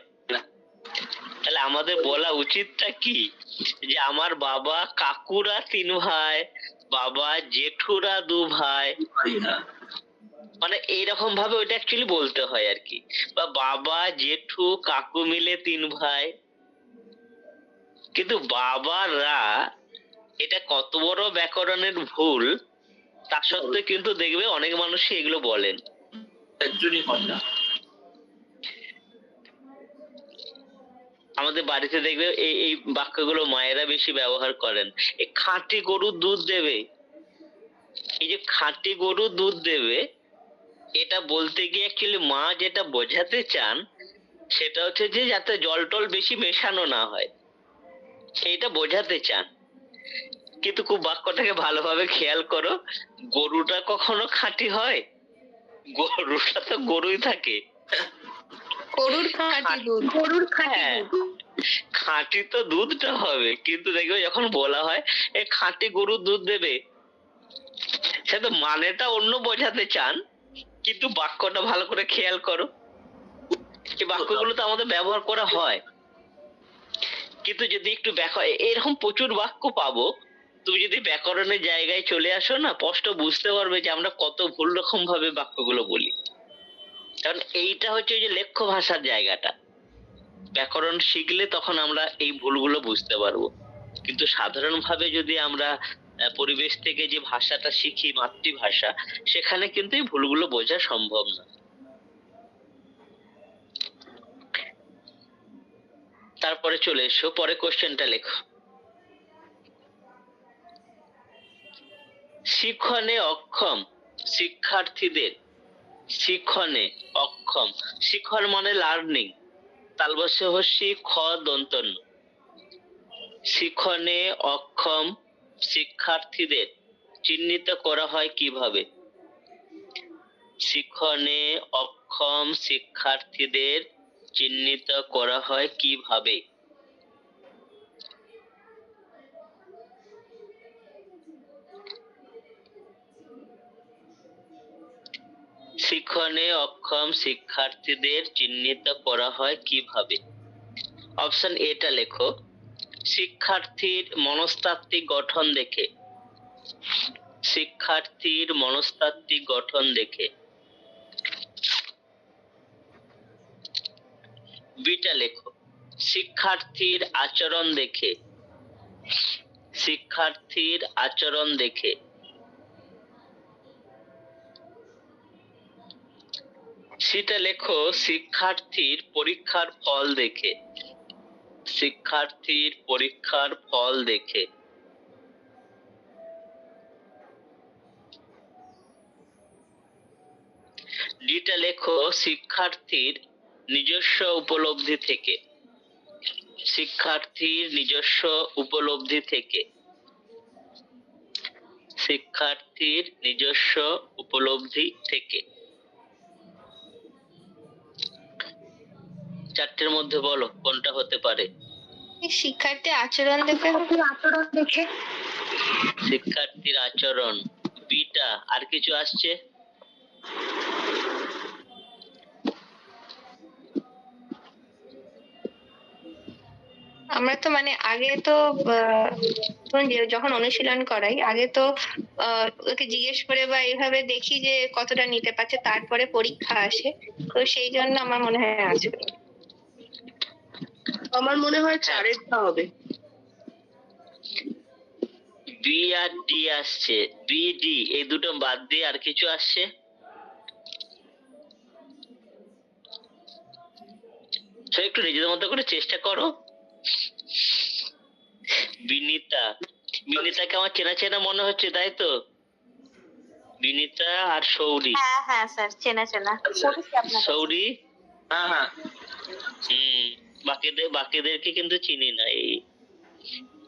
তাহলে আমাদের বলা উচিতটা কি, যে আমার বাবা কাকুরা 3 ভাই, বাবা জেঠুরা 2 ভাই, মানে এইরকম ভাবে ওইটা অ্যাকচুয়ালি বলতে হয় আর কি। বা বাবা জেঠু কাকু মিলে 3 ভাই। কিন্তু বাবারা, এটা কত বড় ব্যাকরণের ভুল, তা সত্ত্বেও কিন্তু দেখবে অনেক মানুষই এগুলো বলেন। একজনই হয় না। আমাদের বাড়িতে দেখবে এই এই বাক্যগুলো মায়েরা বেশি ব্যবহার করেন। এই খাঁটি গরুর দুধ দেবে, এই যে খাঁটি গরুর দুধ দেবে, এটা বলতে গিয়ে অ্যাকচুয়ালি মা যেটা বোঝাতে চান সেটা হচ্ছে যে যাতে জল টল বেশি মেশানো না হয়, এইটা বোঝাতে চান। কিন্তু খুব বাক্যটাকে ভালোভাবে খেয়াল করো, গরুটা কখনো খাঁটি হয়? গরুটা তো গরুই থাকে। গরুর খাঁটি দুধ। গরুর খাঁটি হ্যাঁ, দুধ। খাঁটি তো দুধটা হবে, কিন্তু দেখবে যখন বলা হয় এ খাঁটি গরুর দুধ দেবে, সে তো মানেটা অন্য বোঝাতে চান, কিন্তু বাক্যটা ভালো করে খেয়াল করো। এই বাক্যগুলো তো আমাদের ব্যবহার করা হয়, কিন্তু যদি একটু এরকম প্রচুর বাক্য পাবো, তুমি যদি ব্যাকরণের জায়গায় চলে আসো না, স্পষ্ট বুঝতে পারবে যে আমরা কত ভুল রকম ভাবে বাক্যগুলো বলি। কারণ এইটা হচ্ছে যে লেখ্য ভাষার জায়গাটা, ব্যাকরণ শিখলে তখন আমরা এই ভুলগুলো বুঝতে পারবো। কিন্তু সাধারণভাবে যদি আমরা পরিবেশ থেকে যে ভাষাটা শিখি, মাতৃভাষা, সেখানে কিন্তু এই ভুলগুলো বোঝা সম্ভব না। তারপরে চলে এসো, পরে কোশ্চেনটা লেখো। শিক্ষণে অক্ষম শিক্ষার্থীদের, শিক্ষণে অক্ষম, শিক্ষণ মানে লার্নিং, তালবস্য হস্যি খ দন্ত ন। শিক্ষণে অক্ষম শিক্ষার্থীদের চিহ্নিত করা হয় কিভাবে? শিক্ষণে অক্ষম শিক্ষার্থীদের চিহ্নিত করা হয় কিভাবে? শিক্ষণে অক্ষম শিক্ষার্থীদের চিহ্নিত করা হয় কিভাবে? অপশন এটা লেখো, শিক্ষার্থীর মনস্তাত্ত্বিক গঠন দেখে, শিক্ষার্থীর মনস্তাত্ত্বিক গঠন দেখে। বিটা লেখো, শিক্ষার্থীর আচরণ দেখে, শিক্ষার্থীর আচরণ দেখে। সেটা লেখো, শিক্ষার্থীর পরীক্ষার ফল দেখে, শিক্ষার্থীর পরীক্ষার ফল দেখে। ডিটা লেখো, শিক্ষার্থীর নিজস্ব উপলব্ধি থেকে, শিক্ষার্থীর নিজস্ব উপলব্ধি থেকে, শিক্ষার্থীর নিজস্ব উপলব্ধি থেকে। চারটের মধ্যে বলো কোনটা হতে পারে? এই শিক্ষার্থী আচরণ দেখে শিক্ষার্থীর আচরণ, বিটা। আর কিছু আসছে? আমরা তো মানে আগে তো যখন অনুশীলন করাই আগে তো ওকে জিজ্ঞেস করে বা এইভাবে দেখি যে কতটা নিতে পারছে, তারপরে পরীক্ষা আসে। তো সেই জন্য আমার মনে হয় আচরণ। আমার মনে হয় চারেরটা হবে। বি আর ডি আসছে, বি ডি এই দুটো বাদ দিয়ে আর কিছু আসছে? তো একটু নিজেদের মতো করে চেষ্টা করো। বিনিতা, বিনিতাকে আমার চেনা চেনা মনে হচ্ছে, তাই তো? বিনিতা আর সৌরি। হ্যাঁ হ্যাঁ স্যার, চেনা চেনা পড়েছি আপনার কাছে। সৌরি, হ্যাঁ হ্যাঁ বাকিদেরকে কিন্তু চিনি না, এই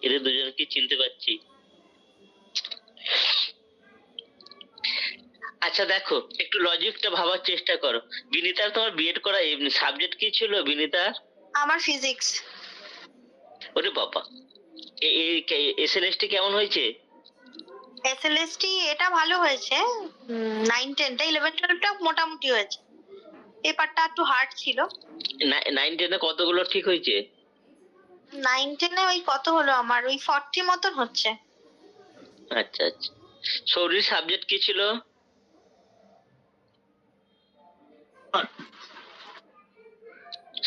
এদের দুজনকে চিনতে পারছি। আচ্ছা দেখো, একটু লজিকটা ভাবার চেষ্টা করো। বিনিতার তোমার বিএড করা সাবজেক্ট কি ছিল বিনিতার? আমার ফিজিক্স। ওরে বাবা, এসএলএসটি কেমন হয়েছে? এসএলএসটি এটা ভালো হয়েছে, 9-10টা, 11-12টা মোটামুটি হয়েছে। পেপারটা একটু হার্ড ছিল। 9-10 কতগুলো ঠিক হয়েছে? 9-10 ওই কত হলো, আমার ওই 40 মতন হচ্ছে। আচ্ছা আচ্ছা। শরীর সাবজেক্ট কি ছিল?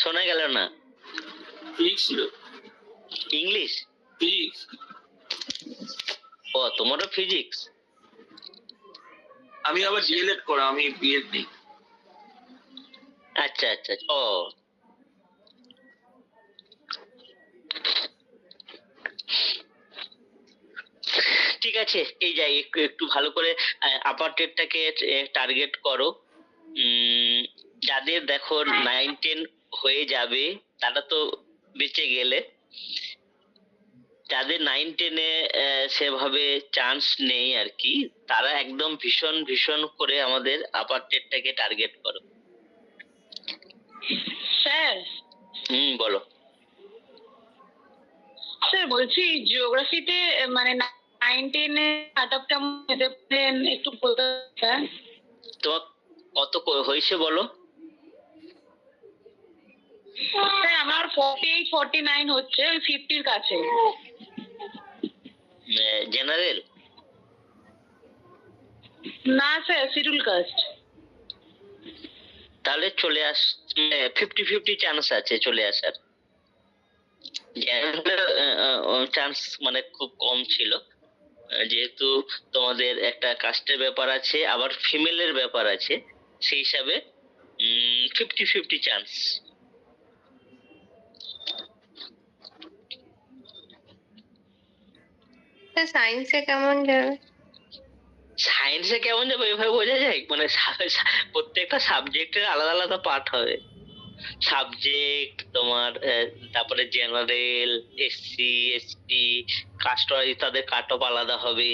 শোনা গেল না। ফিজিক্স ছিল। ইংলিশ? ফিজিক্স। ও, তোমারও ফিজিক্স? আমি আবার ডিএলএড করা, আমি বিএড নেই। আচ্ছা আচ্ছা, ও ঠিক আছে। এই যাই, একটু একটু ভালো করে আপার টেটটাকে টার্গেট করো। যাদের দেখো 9-10 হয়ে যাবে তারা তো বেঁচে গেলে, যাদের 9-10-এ সেভাবে চান্স নেই আর কি, তারা একদম ভীষণ ভীষণ করে আমাদের আপার টেটটাকে টার্গেট করো। স্যার বলো। স্যার বলছি জিওগ্রাফিতে মানে 9-10 কাট অফ কেমন যেতে পারেন একটু বলতে স্যার। তোমার কত হয়েছে বলো? স্যার আমার 48-49 হচ্ছে, ওই 50-র কাছে। জেনারেল? না স্যার, শিডিউল কাস্ট। তাহলে চলে 50-50 চান্স আছে চলে আসার। চান্স মানে খুব কম ছিল, যেহেতু তোমাদের একটা কাস্টের ব্যাপার আছে, আবার ফিমেলের ব্যাপার আছে, সেই হিসাবে 50-50 চান্স। সায়েন্সে কেমন যাবে? সায়েন্সে কেমন যাবে এভাবে বোঝা যায়? মানে প্রত্যেকটা সাবজেক্টের আলাদা আলাদা পার্ট হবে। সাবজেক্ট তোমার, তারপরে general, SC ST, caste wise তাদের কাট অফ আলাদা হবে।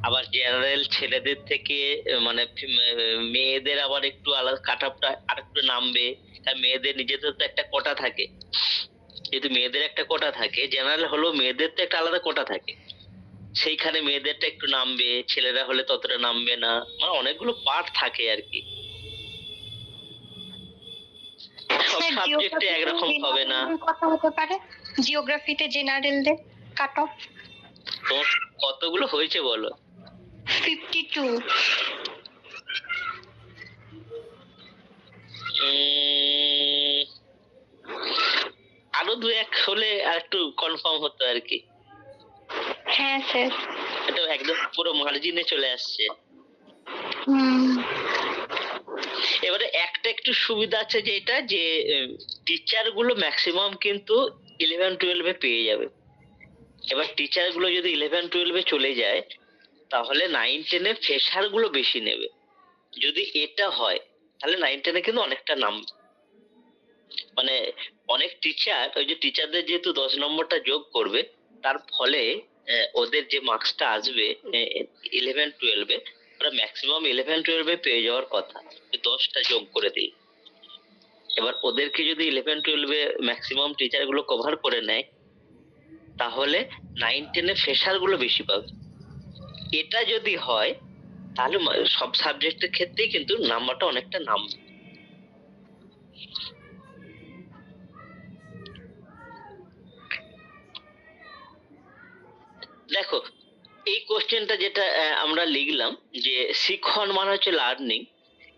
আবার জেনারেল ছেলেদের থেকে মানে মেয়েদের আবার একটু আলাদা কাট অফটা আর একটু নামবে, কারণ মেয়েদের নিজেদের তো একটা কোটা থাকে। যেহেতু মেয়েদের একটা কোটা থাকে, জেনারেল হলেও মেয়েদের তো একটা আলাদা কোটা থাকে, সেইখানে মেয়েদেরটা একটু নামবে, ছেলেরা হলে ততটা নামবে না। মানে অনেকগুলো পার্ট থাকে আর কি, সব সাবজেক্টে একরকম হবে না। কথা হতে পারে জিওগ্রাফিতে জেনারেলদের কাট অফ। তোমার কতগুলো হয়েছে বলো? 52। আরো 2-1 হলে আর একটু কনফার্ম হতো আর কি। হ্যাঁ স্যার। এটা একদম পুরো মার্জিনে চলে আসছে। এবারে একটা একটু সুবিধা আছে, যে এটা যে টিচার গুলো ম্যাক্সিমাম কিন্তু 11-12-এ পেয়ে যাবে। এবার টিচার গুলো যদি 11-12-এ চলে যায়, তাহলে 9-10-এ ফ্রেশার গুলো বেশি নেবে। যদি এটা হয় তাহলে 9-10-এ কিন্তু অনেকটা নাম, মানে অনেক টিচার, ওই যে টিচারদের যেহেতু 10 নম্বরটা যোগ করবে, তার ফলে ওদের যে মার্কসটা আসবে 11-12-এ, ওরা ম্যাক্সিমাম 11-12-এ পেয়ে যাওয়ার কথা। 10টা যোগ করে দিই। এবার ওদেরকে যদি 11-12-এ ম্যাক্সিমাম টিচার গুলো কভার করে নেয়, তাহলে 9-10 ফ্রেশার গুলো বেশি পাবে। এটা যদি হয় তাহলে সব সাবজেক্টের ক্ষেত্রেই কিন্তু নাম্বারটা অনেকটা নামবে। দেখো, এই কোশ্চেনটা যেটা আমরা লিখলাম যে শিক্ষণ মানে হচ্ছে লার্নিং,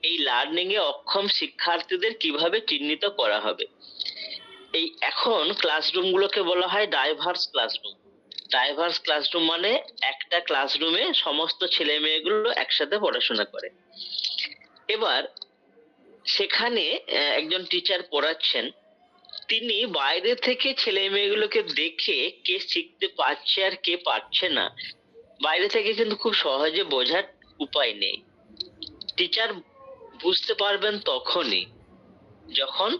এই লার্নিং এ অক্ষম শিক্ষার্থীদের কিভাবে চিহ্নিত করা হবে। এই এখন ক্লাসরুম গুলোকে বলা হয় ডাইভার্স ক্লাসরুম। ডাইভার্স ক্লাসরুম মানে একটা ক্লাসরুমে সমস্ত ছেলে মেয়েগুলো একসাথে পড়াশোনা করে। এবার সেখানে একজন টিচার পড়াচ্ছেন, তিনি বাইরে থেকে ছেলে মেয়েগুলোকে দেখে কে শিখতে পারছে আর কে পারছে না বাইরে থেকে কিন্তু খুব সহজে বোঝার উপায় নেই। টিচার বুঝতে পারবেন তখনই যখন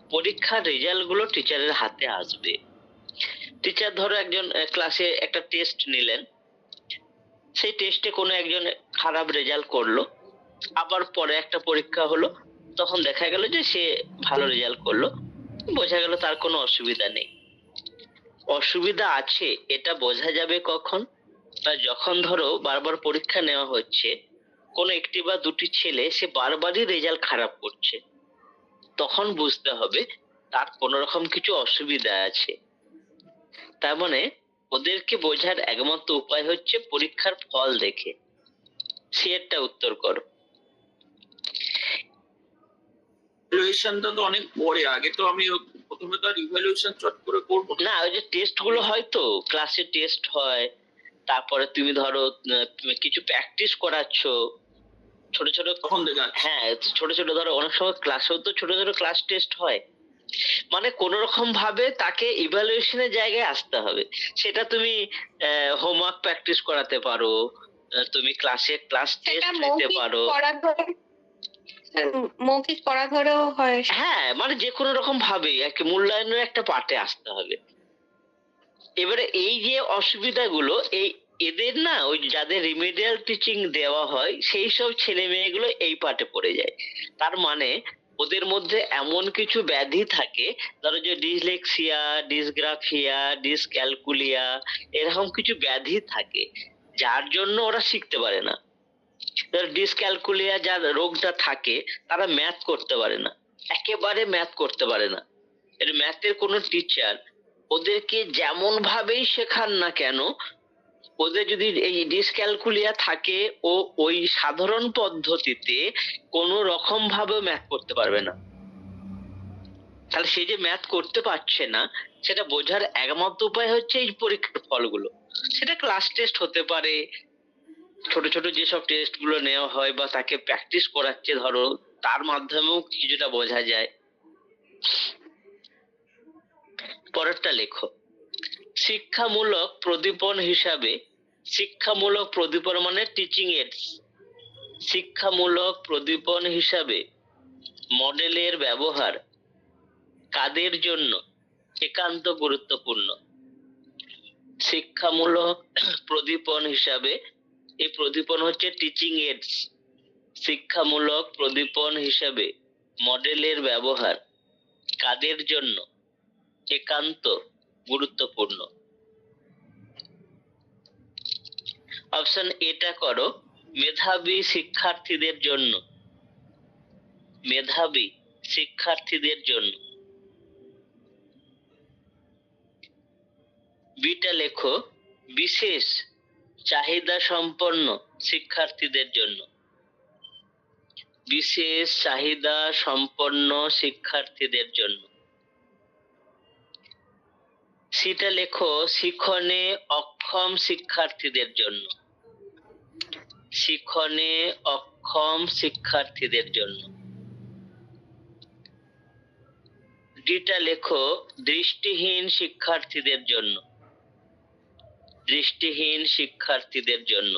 পরীক্ষার রেজাল্ট গুলো টিচারের হাতে আসবে। টিচার ধরো একজন ক্লাসে একটা টেস্ট নিলেন, সেই টেস্টে কোনো একজন খারাপ রেজাল্ট করলো, আবার পরে একটা পরীক্ষা হলো, তখন দেখা গেল যে সে ভালো রেজাল্ট করলো, বোঝা গেল তার কোনো অসুবিধা নেই। অসুবিধা আছে এটা বোঝা যাবে কখন? না, যখন ধরো বারবার পরীক্ষা নেওয়া হচ্ছে, কোনো একটি বা দুটি ছেলে সে বারবারই রেজাল্ট খারাপ করছে, তখন বুঝতে হবে তার কোনো রকম কিছু অসুবিধা আছে। তার মানে ওদেরকে বোঝার একমাত্র উপায় হচ্ছে পরীক্ষার ফল দেখে। সে একটা উত্তর করো। ইভ্যালুয়েশনটা তো অনেক পরে, আগে তো আমি প্রথমে তো আর ইভ্যালুয়েশন চট করে করবো না। না, ওই যে টেস্ট গুলো হয় তো, ক্লাসে টেস্ট হয়, তারপরে তুমি ধরো কিছু প্র্যাকটিস করাচ্ছ ছোট ছোট। তখন দেখা যাচ্ছে। হ্যাঁ, ছোট ছোট ধরো অনেক সময় ক্লাসেও তো ছোট ছোট ক্লাস টেস্ট হয়। মানে কোন রকম ভাবে তাকে ইভ্যালুয়েশনের জায়গায় আসতে হবে। সেটা তুমি হোমওয়ার্ক প্র্যাকটিস করাতে পারো, তুমি ক্লাসে ক্লাস সেটা টেস্ট নিতে মৌখিক পারো। পড়া ধরে, মৌখিক পড়া ধরেও হয়। হ্যাঁ, মানে যে কোনো রকম ভাবে আর কি মূল্যায়নের একটা পার্টে আসতে হবে। এবারে এই যে অসুবিধাগুলো, এদের না ওই যাদের রিমিডিয়াল টিচিং দেওয়া হয় সেই সব ছেলে মেয়েগুলো এই পার্টে পড়ে যায়। তার মানে ওদের মধ্যে এমন কিছু ব্যাধি থাকে, ধরো যে ডিসলেক্সিয়া, ডিসগ্রাফিয়া, ডিসক্যালকুলিয়া, এরকম কিছু ব্যাধি থাকে যার জন্য ওরা শিখতে পারে না। ডিসক্যালকুলিয়া যার রোগটা থাকে তারা ম্যাথ করতে পারে না, একেবারে ম্যাথ করতে পারে না। এর ম্যাথের কোনো টিচার ওদেরকে যেমন ভাবেই শেখান না কেন, ওদের যদি এই ডিসক্যালকুলিয়া থাকে ও ওই সাধারণ পদ্ধতিতে কোনো রকম ভাবে ম্যাথ করতে পারবে না। তাহলে সে যে ম্যাথ করতে পারছে না সেটা বোঝার একমাত্র উপায় হচ্ছে এই পরীক্ষার ফলগুলো। সেটা ক্লাস টেস্ট হতে পারে, ছোট ছোট যেসব টেস্ট গুলো নেওয়া হয় বা তাকে প্র্যাকটিস করাচ্ছে ধরো, তার মাধ্যমেও কিছুটা বোঝা যায়। পরেরটা লেখো। শিক্ষামূলক প্রদীপন হিসাবে, শিক্ষামূলক প্রদীপন মানে টিচিং এইডস, শিক্ষামূলক প্রদীপন হিসাবে মডেলের ব্যবহার কাদের জন্য একান্ত গুরুত্বপূর্ণ? শিক্ষামূলক প্রদীপন হিসাবে, এই প্রদীপন হচ্ছে টিচিং এইডস, শিক্ষামূলক প্রদীপন হিসাবে মডেলের ব্যবহার কাদের জন্য একান্ত গুরুত্বপূর্ণ? অপশন এটা করো, মেধাবী শিক্ষার্থীদের জন্য, মেধাবী শিক্ষার্থীদের জন্য। বিটা লেখো, বিশেষ চাহিদা সম্পন্ন শিক্ষার্থীদের জন্য, বিশেষ চাহিদা সম্পন্ন শিক্ষার্থীদের জন্য। সিটা লেখো, শিখনে অক্ষম শিক্ষার্থীদের জন্য, শিখনে অক্ষম শিক্ষার্থীদের জন্য। ডিটা লেখো, দৃষ্টিহীন শিক্ষার্থীদের জন্য, দৃষ্টিহীন শিক্ষার্থীদের জন্য,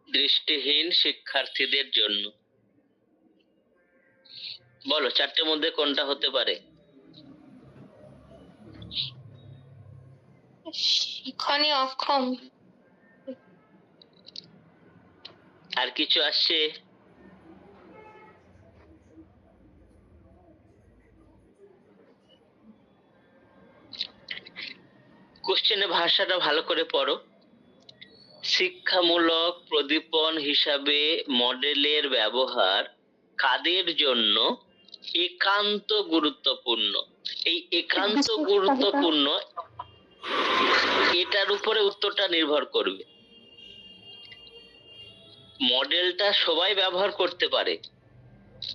দৃষ্টিহীন শিক্ষার্থীদের জন্য। বলো চারটের মধ্যে কোনটা হতে পারে? শিক্ষণে অক্ষম। আর কিছু আসছে? কোশ্চেনের ভাষাটা ভালো করে পড়ো। শিক্ষামূলক প্রদীপন হিসাবে মডেলের ব্যবহার কাদের জন্য একান্ত গুরুত্বপূর্ণ? এই একান্ত গুরুত্বপূর্ণ, এটার উপরে উত্তরটা নির্ভর করবে। মডেলটা সবাই ব্যবহার করতে পারে,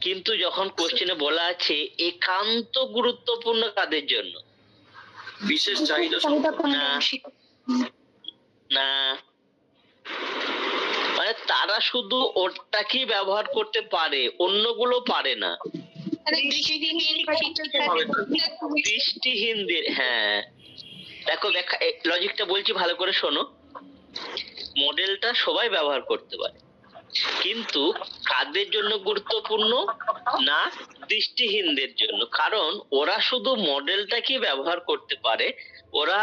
কিন্তু যখন কোশ্চেনে বলা আছে একান্ত গুরুত্বপূর্ণ কাদের জন্য, বিশেষ চাহিদা না না, মানে তারা শুধু ওটাকেই ব্যবহার করতে পারে, অন্যগুলো পারে না। দৃষ্টিহীনদের, হ্যাঁ দেখো লজিকটা বলছি ভালো করে শোনো। মডেলটা সবাই ব্যবহার করতে পারে, কিন্তু কাদের জন্য গুরুত্বপূর্ণ? না, দৃষ্টিহীনদের জন্য। কারণ ওরা শুধু মডেলটাকে ব্যবহার করতে পারে। ওরা,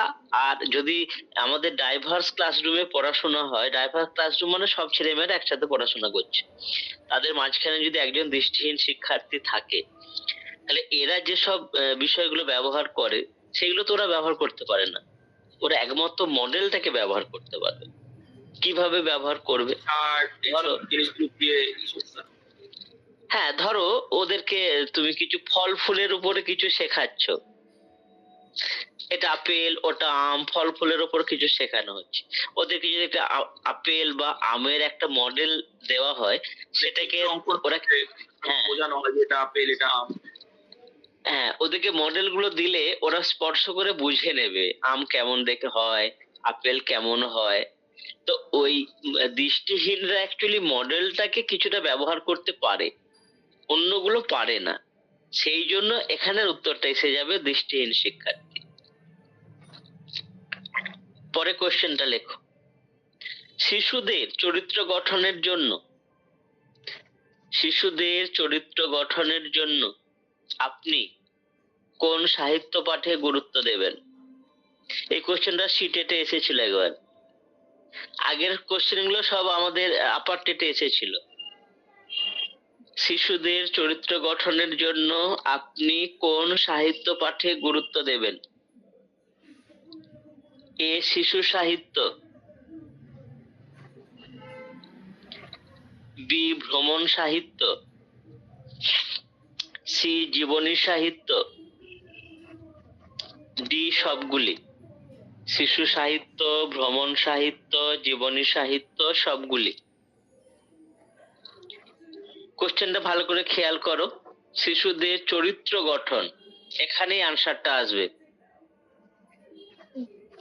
আর যদি আমাদের ডাইভার্স ক্লাসরুমে পড়াশোনা হয়, ডাইভার্স ক্লাসরুম মানে সব ছেলেমেয়েরা একসাথে পড়াশোনা করছে, তাদের মাঝখানে যদি একজন দৃষ্টিহীন শিক্ষার্থী থাকে, তাহলে এরা যেসব বিষয়গুলো ব্যবহার করে সেগুলো তো ওরা ব্যবহার করতে পারে না। ওরা একমাত্র মডেলটাকে ব্যবহার করতে পারবে। কিভাবে ব্যবহার করবে? আর ধরো, জিনিসগুলো দিয়ে হ্যাঁ ধরো ওদেরকে তুমি কিছু ফল ফুলের উপরে কিছু শেখাচ্ছ, এটা আপেল ওটা আম, ফল ফুলের উপর কিছু শেখানো হচ্ছে। ওদেরকে যদি একটা আপেল বা আমের একটা মডেল দেওয়া হয়, সেটাকে ওরা, হ্যাঁ বোঝানো হয় যে এটা আপেল এটা আম। হ্যাঁ, ওদেরকে মডেল গুলো দিলে ওরা স্পর্শ করে বুঝে নেবে আম কেমন দেখে হয়, আপেল কেমন হয়। তো ওই দৃষ্টিহীনরা অ্যাকচুয়ালি মডেলটাকে কিছুটা ব্যবহার করতে পারে, অন্যগুলো পারে না। সেই জন্য এখানের উত্তরটা এসে যাবে দৃষ্টিহীন শিক্ষার্থী। পরে কোশ্চেনটা লেখো। শিশুদের চরিত্র গঠনের জন্য, শিশুদের চরিত্র গঠনের জন্য আপনি কোন সাহিত্য পাঠে গুরুত্ব দেবেন? এই কোশ্চেনটা সিটেটে এসেছিল একবার। আগের কোশ্চেন গুলো সব আমাদের আপার টেটে এসেছিল। শিশুদের চরিত্র গঠনের জন্য আপনি কোন সাহিত্য পাঠে গুরুত্ব দেবেন? এ শিশু সাহিত্য, বি ভ্রমণ সাহিত্য, সি জীবনী সাহিত্য, ডি সবগুলি। শিশু সাহিত্য, ভ্রমণ সাহিত্য, জীবনী সাহিত্য, সবগুলি। কোশ্চেনটা ভালো করে খেয়াল করো। শিশুদের চরিত্র গঠন, এখানেই আনসারটা আসবে।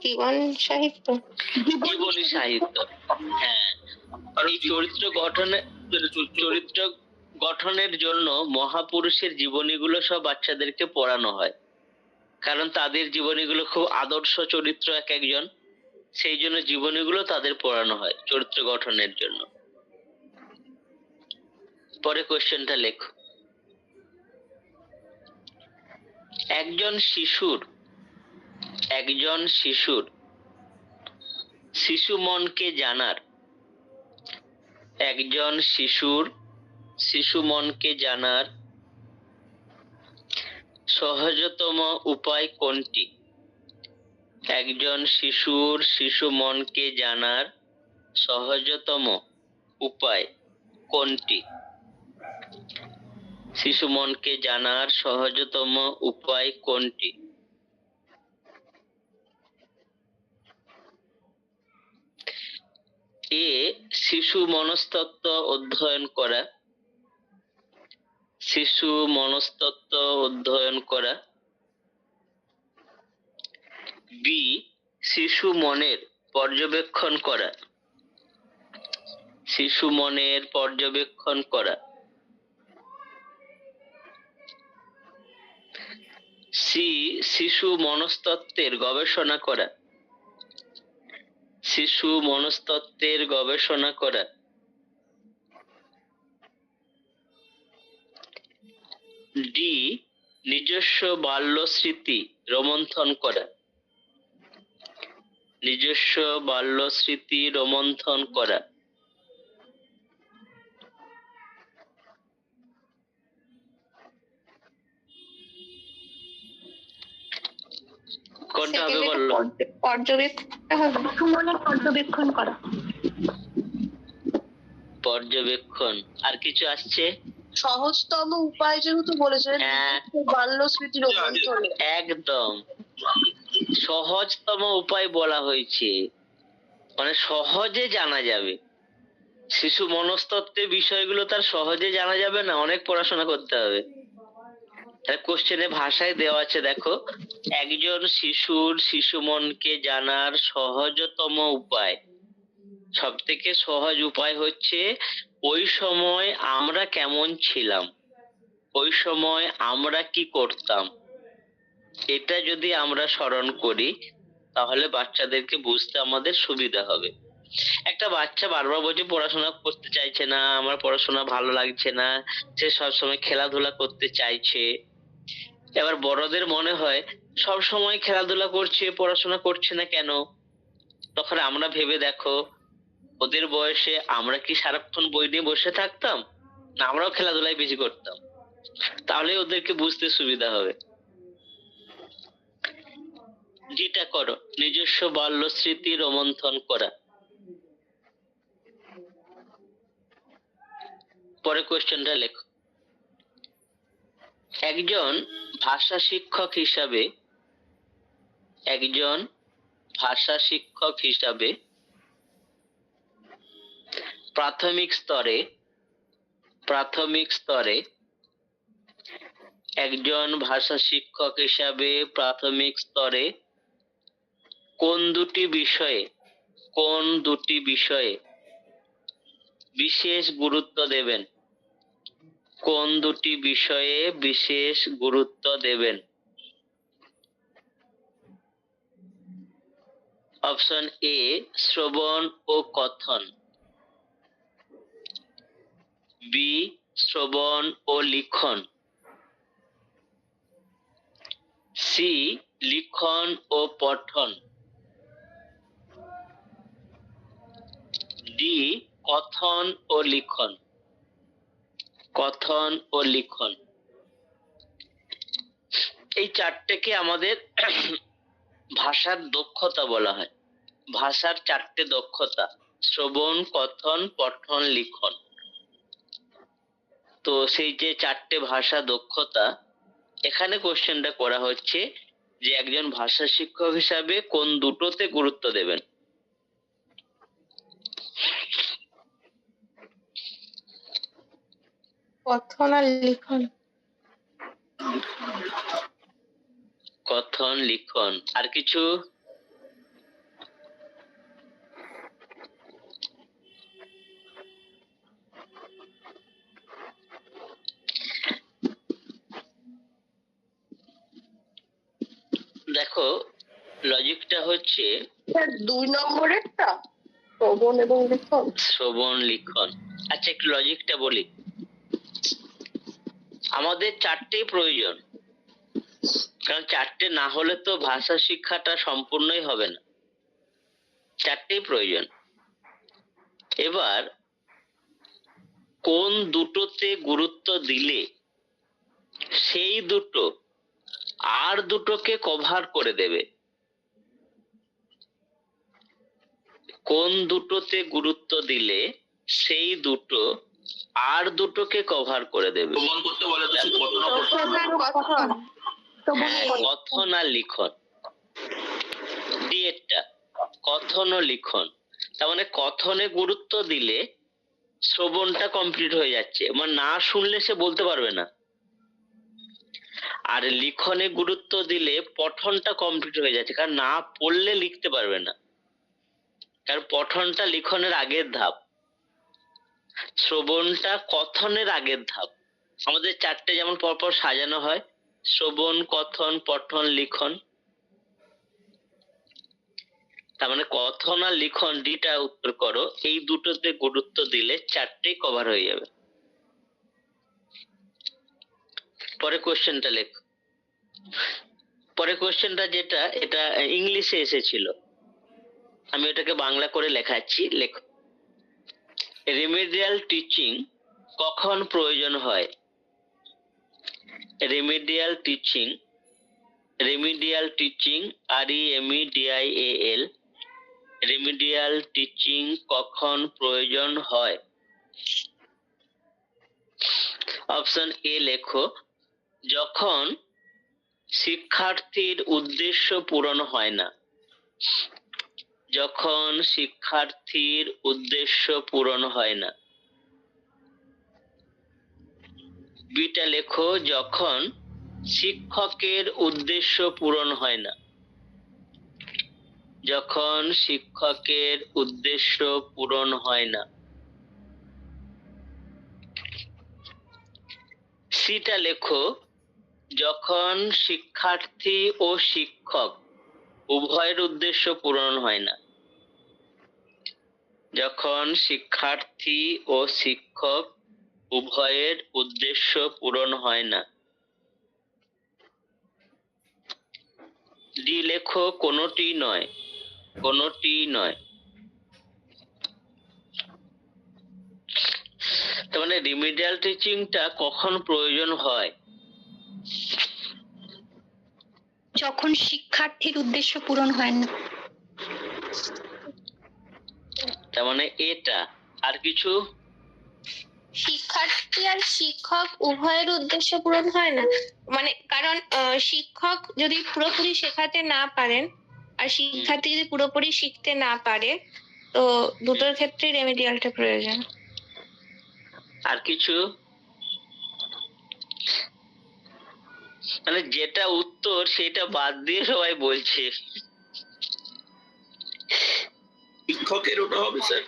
জীবন সাহিত্য, জীবনী সাহিত্য, হ্যাঁ। এই চরিত্র গঠনের জন্য মহাপুরুষের জীবনীগুলো সব বাচ্চাদেরকে পড়ানো হয়, কারণ তাদের জীবনীগুলো খুব আদর্শ চরিত্র এক একজন, সেই জন্য জীবনীগুলো তাদের পড়ানো হয় চরিত্র গঠনের জন্য। পরে কোশ্চেনটা লেখো। একজন শিশুর শিশু মনকে জানার, একজন শিশুর শিশু মনকে জানার সহজতম উপায় কোনটি? একজন শিশুর শিশু মনকে জানার সহজতম উপায় কোনটি? শিশু মনকে জানার সহজতম উপায় কোনটি? এ শিশু মনস্তত্ত্ব অধ্যয়ন করা, শিশু মনস্তত্ত্ব অধ্যয়ন করা। বি শিশু মনের পর্যবেক্ষণ করা, শিশু মনের পর্যবেক্ষণ করা। সি শিশু মনস্তত্ত্বের গবেষণা করা, শিশু মনস্তত্ত্বের গবেষণা করা। ডি নিজস্ব বাল্য স্মৃতি রোমন্থন করা, নিজস্ব বাল্য স্মৃতি রোমন্থন করা। কোনটা হবে সেকেন্ডে বলো? পর্যবেক্ষণটা হবে। সুমনের পর্যবেক্ষণ করা। পর্যবেক্ষণ। আর কিছু আসছে? সহজতম উপায় যেহেতু বলেছে, হ্যাঁ। বাল্য স্মৃতি রোমন্থনে। একদম সহজতম উপায় বলা হয়েছে, মানে সহজে জানা যাবে। শিশু মনস্তত্ত্বের বিষয়গুলো তার সহজে জানা যাবে না, অনেক পড়াশোনা করতে হবে। কোশ্চেনে ভাষায় দেওয়া আছে, দেখো, একজন শিশুর শিশু মনকে জানার সহজতম উপায়, সব থেকে সহজ উপায় হচ্ছে ওই সময় আমরা কেমন ছিলাম, ওই সময় আমরা কি করতাম, এটা যদি আমরা স্মরণ করি তাহলে বাচ্চাদেরকে বুঝতে আমাদের সুবিধা হবে। একটা বাচ্চা বারবার বলছে পড়াশোনা করতে চাইছে না, আমার পড়াশোনা ভালো লাগছে না, সে সবসময় খেলাধুলা করতে চাইছে। এবার বড়দের মনে হয় সব সময় খেলাধুলা করছে, পড়াশোনা করছে না কেন? তখন আমরা ভেবে দেখো, ওদের বয়সে আমরা কি সারাক্ষণ বই নিয়ে বসে থাকতাম? না, আমরাও খেলাধুলাই বেশি করতাম। তাহলে ওদেরকে বুঝতে সুবিধা হবে। যেটা করো, নিজস্ব বাল্য স্মৃতি রোমন্থন করা। পরে কোশ্চেনটা লেখো। একজন ভাষা শিক্ষক হিসাবে, একজন ভাষা শিক্ষক হিসাবে প্রাথমিক স্তরে, প্রাথমিক স্তরে একজন ভাষা শিক্ষক হিসাবে প্রাথমিক স্তরে কোন দুটি বিষয়ে, কোন দুটি বিষয়ে বিশেষ গুরুত্ব দেবেন? কোন দুটি বিষয়ে বিশেষ গুরুত্ব দেবেন? অপশন এ শ্রবণ ও কথন, বি শ্রবণ ও লিখন, সি লিখন ও পঠন, ডি কথন ও লিখন। কথন ও লিখন, এই চারটেকে আমাদের ভাষার দক্ষতা বলা হয়। ভাষার চারটে দক্ষতা: শ্রবণ, কথন, পঠন, লিখন। তো সেই যে চারটে ভাষা দক্ষতা, এখানে কোশ্চেনটা করা হচ্ছে যে একজন ভাষা শিক্ষক হিসাবে কোন দুটোতে গুরুত্ব দেবেন? কথন আর লিখন। কথন, লিখন। আর কিছু? দেখো, লজিকটা হচ্ছে স্যার 2 নম্বরেরটা শ্রবণ এবং লিখন। শ্রবণ, লিখন। আচ্ছা, একটু লজিকটা বলি। আমাদের চারটেই প্রয়োজন, কারণ চারটে না হলে তো ভাষা শিক্ষাটা সম্পূর্ণই হবে না। চারটেই প্রয়োজন। এবার কোন দুটোতে গুরুত্ব দিলে সেই দুটো আর দুটোকে কভার করে দেবে? কোন দুটোতে গুরুত্ব দিলে সেই দুটো আর দুটোকে কভার করে দেবে? প্রমাণ করতে বলে তো, কত না কত। কথন। হ্যাঁ, কথন আর লিখন। ডিএটা কথন ও লিখন। তার মানে কথনে গুরুত্ব দিলে শ্রবণটা কমপ্লিট হয়ে যাচ্ছে, মানে না শুনলে সে বলতে পারবে না। আর লিখনে গুরুত্ব দিলে পঠনটা কমপ্লিট হয়ে যাচ্ছে, কারণ না পড়লে লিখতে পারবে না। কারণ পঠনটা লিখনের আগের ধাপ, শ্রবণটা কথনের আগের ধাপ। আমাদের চারটে যেমন পরপর সাজানো হয়, শ্রবণ, কথন, পঠন, লিখন। তার মানে কথন আর লিখন, ডিটা উত্তর করো। এই দুটোতে গুরুত্ব দিলে চারটেই কভার হয়ে যাবে। পরে কোশ্চেনটা লেখো। পরে কোশ্চেনটা যেটা, এটা ইংলিশে এসেছিল, আমি এটাকে বাংলা করে লেখাচ্ছি, লেখো। রিমেডিয়াল টিচিং কখন প্রয়োজন হয়? Remedial teaching remedial teaching, REMEDIAL, remedial teaching কখন প্রয়োজন হয়? অপশন এ লেখো, যখন শিক্ষার্থীর উদ্দেশ্য পূরণ হয় না। যখন শিক্ষার্থীর উদ্দেশ্য পূরণ হয় না। বিটা লেখো, যখন শিক্ষকের উদ্দেশ্য পূরণ হয় না। যখন শিক্ষকের উদ্দেশ্য পূরণ হয় না। সিটা লেখো, যখন শিক্ষার্থী ও শিক্ষক উভয়ের উদ্দেশ্য পূরণ হয় না। যখন শিক্ষার্থী ও শিক্ষক উভয়ের উদ্দেশ্য পূরণ হয় না। ডি লেখো, কোনোটি নয়। কোনোটি নয়। তার মানে রিমিডিয়াল টিচিংটা কখন প্রয়োজন হয়? যখন শিক্ষার্থীর উদ্দেশ্য পূরণ হয় না। তার মানে এটা। আর কিছু? শিক্ষার্থী আর শিক্ষক উভয়ের উদ্দেশ্য পূরণ হয় না, মানে কারণ শিক্ষক যদি পুরোপুরি শেখাতে না পারেন আর শিক্ষার্থী যদি পুরোপুরি শিখতে না পারে, তো দুটোর ক্ষেত্রে রেমিডিয়ালটা প্রয়োজন। আর কিছু? মানে যেটা উত্তর সেটা বাদ দিয়ে সবাই বলছে। শিক্ষকের ওটা হবে স্যার।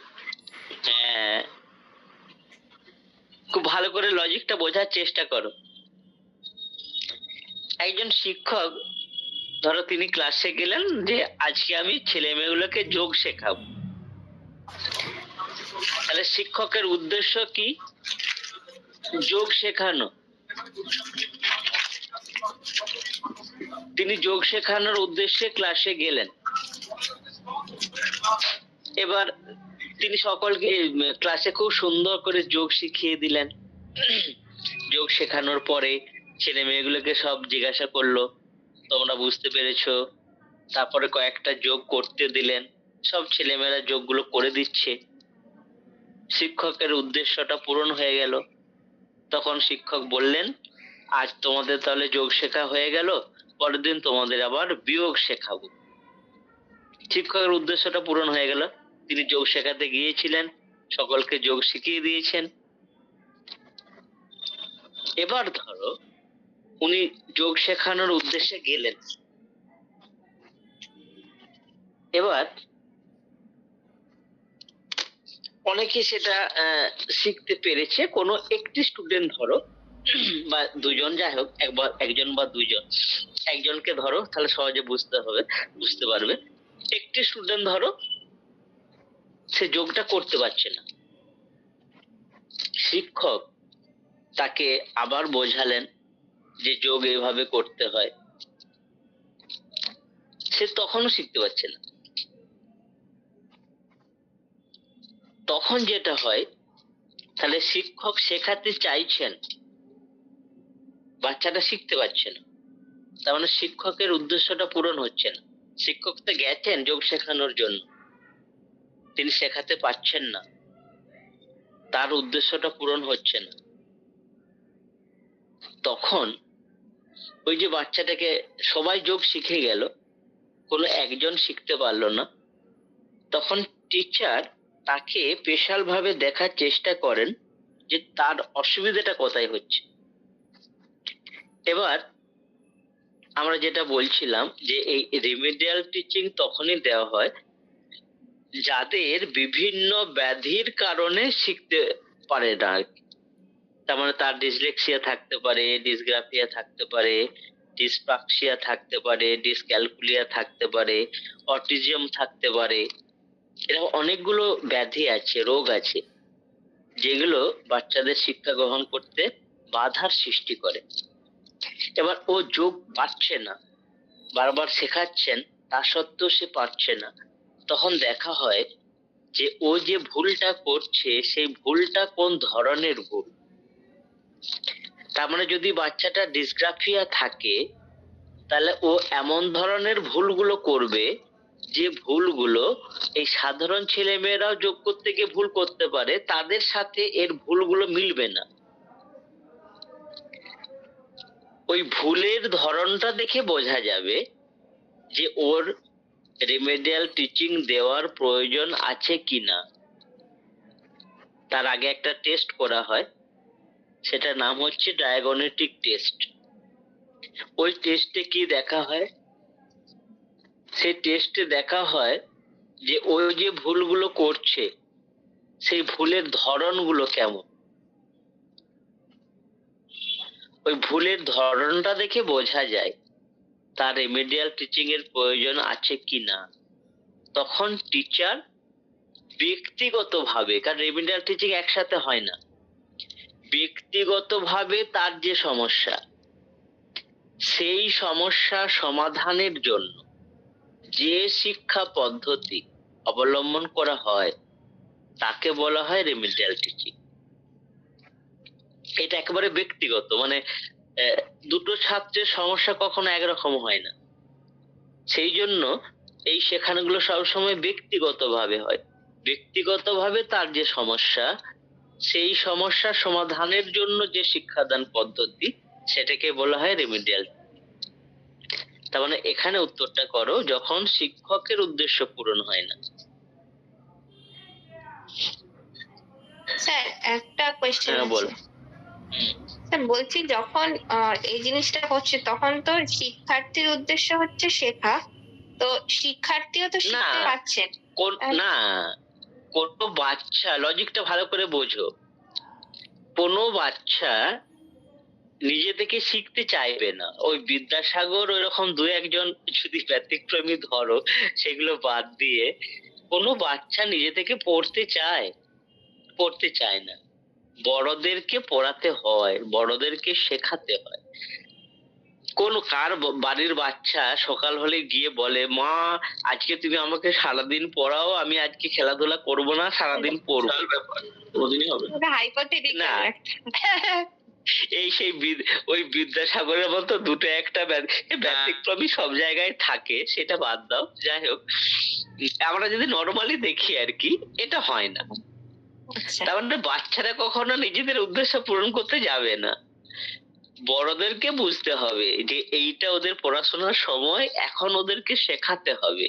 হ্যাঁ, খুব ভালো করে লজিকটা বোঝার চেষ্টা করো। একজন শিক্ষক, ধরো তিনি ক্লাসে গেলেন যে আজকে আমি ছেলে মেয়েগুলোকে যোগ শেখাবো। তাহলে শিক্ষকের উদ্দেশ্য কি? যোগ শেখানো। তিনি যোগ শেখানোর উদ্দেশ্যে ক্লাসে গেলেন। এবার তিনি সকলকে ক্লাসে খুব সুন্দর করে যোগ শিখিয়ে দিলেন। যোগ শেখানোর পরে ছেলে মেয়েগুলোকে সব জিজ্ঞাসা করলো, তোমরা বুঝতে পেরেছো? তারপরে কয়েকটা যোগ করতে দিলেন, সব ছেলেমেয়েরা যোগগুলো করে দিচ্ছে। শিক্ষকের উদ্দেশ্যটা পূরণ হয়ে গেল। তখন শিক্ষক বললেন, আজ তোমাদের তাহলে যোগ শেখা হয়ে গেল, পরের দিন তোমাদের আবার বিয়োগ শেখাবো। শিক্ষকের উদ্দেশ্যটা পূরণ হয়ে গেল। তিনি যোগ শেখাতে গিয়েছিলেন, সকলকে যোগ শিখিয়ে দিয়েছেন। এবার ধরো উনি যোগ শেখানোর উদ্দেশ্যে গেলেন। এবার অনেকে সেটা শিখতে পেরেছে। কোনো একটি স্টুডেন্ট ধরো বা দুজন, যাই হোক, একজন বা দুজন, একজনকে ধরো, তাহলে সহজে বুঝতে পারবে। একটি স্টুডেন্ট ধরো সে যোগটা করতে পারছে না। শিক্ষক তাকে আবার বোঝালেন যে যোগ এভাবে করতে হয়। সে তখনও শিখতে পারছে না। তখন যেটা হয়, তাহলে শিক্ষক শেখাতে চাইছেন, বাচ্চাটা শিখতে পারছে না, তার মানে শিক্ষকের উদ্দেশ্যটা পূরণ হচ্ছে না। শিক্ষক তো গেছেন যোগ শেখানোর জন্য, তিনি শেখাতে পারছেন না, তার উদ্দেশ্যটা পূরণ হচ্ছে না। তখন ওই যে বাচ্চাটাকে সবাই যোগ শিখে গেল, কোনো একজন শিখতে পারলো না, তখন টিচার তাকে স্পেশাল ভাবে দেখার চেষ্টা করেন যে তার অসুবিধাটা কোথায় হচ্ছে। এবার আমরা যেটা বলছিলাম যে এই রিমিডিয়াল টিচিং তখনই দেওয়া হয় যাদের বিভিন্ন ব্যাধির কারণে শিখতে পারে না। তার মানে তার ডিসলেক্সিয়া থাকতে পারে, ডিসগ্রাফিয়া থাকতে পারে, ডিসপ্রাক্সিয়া থাকতে পারে, ডিসক্যালকুলিয়া থাকতে পারে, অটিজম থাকতে পারে। এরকম অনেকগুলো ব্যাধি আছে, রোগ আছে, যেগুলো বাচ্চাদের শিক্ষা গ্রহণ করতে বাধার সৃষ্টি করে। এবার ও যোগ পাচ্ছে না, বারবার শেখাচ্ছেন, তা সত্ত্বেও সে পারছে না। তখন দেখা হয় যে ও যে ভুলটা করছে সেই ভুলটা কোন ধরনের ভুল। তার মানে যদি বাচ্চাটা ডিসগ্রাফিয়া থাকে, তাহলে ও এমন ধরনের ভুলগুলো করবে যে ভুলগুলো এই সাধারণ ছেলেমেয়েরাও যোগ করতে গিয়ে ভুল করতে পারে, তাদের সাথে এর ভুলগুলো মিলবে না। ওই ভুলের ধরনটা দেখে বোঝা যাবে যে ওর রেমেডিয়াল টিচিং দেওয়ার প্রয়োজন আছে কিনা। তার আগে একটা টেস্ট করা হয়, সেটার নাম হচ্ছে ডায়াগনস্টিক টেস্ট। ওই টেস্টে কি দেখা হয়? সেই টেস্টে দেখা হয় যে ও যে ভুলগুলো করছে সেই ভুলের ধরনগুলো কেমন। ওই ভুলের ধরনটা দেখে বোঝা যায় তার রেমেডিয়াল টিচিং এর প্রয়োজন আছে কিনা। তখন টিচার ব্যক্তিগতভাবে, কারণ রেমেডিয়াল টিচিং একসাথে হয় না, ব্যক্তিগতভাবে তার যে সমস্যা সেই সমস্যা সমাধানের জন্য যে শিক্ষা পদ্ধতি অবলম্বন করা হয় তাকে বলা হয় রেমেডিয়াল টিচিং। এটা একেবারে ব্যক্তিগত, মানে দুটো ছাত্রের সমস্যা কখনো একরকম হয় না। সেই জন্য এই শেখানোগুলো সবসময় ব্যক্তিগতভাবে হয়। ব্যক্তিগতভাবে তার যে সমস্যা সেই সমস্যা সমাধানের জন্য যে শিক্ষাদান পদ্ধতি সেটাকে বলা হয় রেমেডিয়াল। তার মানে এখানে উত্তরটা করো, যখন শিক্ষকের উদ্দেশ্য পূরণ হয় না। স্যার একটা কোয়েশ্চেন হ্যাঁ, বল। আছে। স্যার বলছি, যখন এই জিনিসটা হচ্ছে তখন তো শিক্ষার্থীর উদ্দেশ্য হচ্ছে শেখা, তো শিক্ষার্থীও তো শিখতে না। পারছেন। না, কোনো বাচ্চা, লজিকটা ভালো করে বোঝো, কোনো বাচ্চা নিজে থেকে শিখতে চাইবে না। ওই বিদ্যাসাগর ওইরকম দু একজন যদি ব্যতিক্রমী ধরো, সেগুলো বাদ দিয়ে কোনো বাচ্চা নিজে থেকে পড়তে চায় না। বড়দেরকে পড়াতে হয়, বড়দেরকে শেখাতে হয়। কার বাড়ির বাচ্চা সকাল হলে গিয়ে বলে, মা আজকে তুমি আমাকে সারাদিন পড়াও, আমি আজকে খেলাধুলা করব না, সারাদিন পড়বো? বিশাল ব্যাপার, কোনোদিনই হবে না। এটা হাইপোথেটিক্যাল না। এই সেই ওই বিদ্যাসাগরের মতো দুটো একটা ব্যতিক্রমী সব জায়গায় থাকে, সেটা বাদ দাও। যাই হোক, আমরা যদি নর্মালি দেখি আর কি, এটা হয় না। আচ্ছা, তার মানে বাচ্চারা কখনো নিজেদের উদ্দেশ্য পূরণ করতে যাবে না। বড়দেরকে বুঝতে হবে যে এইটা ওদের পড়াশোনার সময়, এখন ওদেরকে শেখাতে হবে।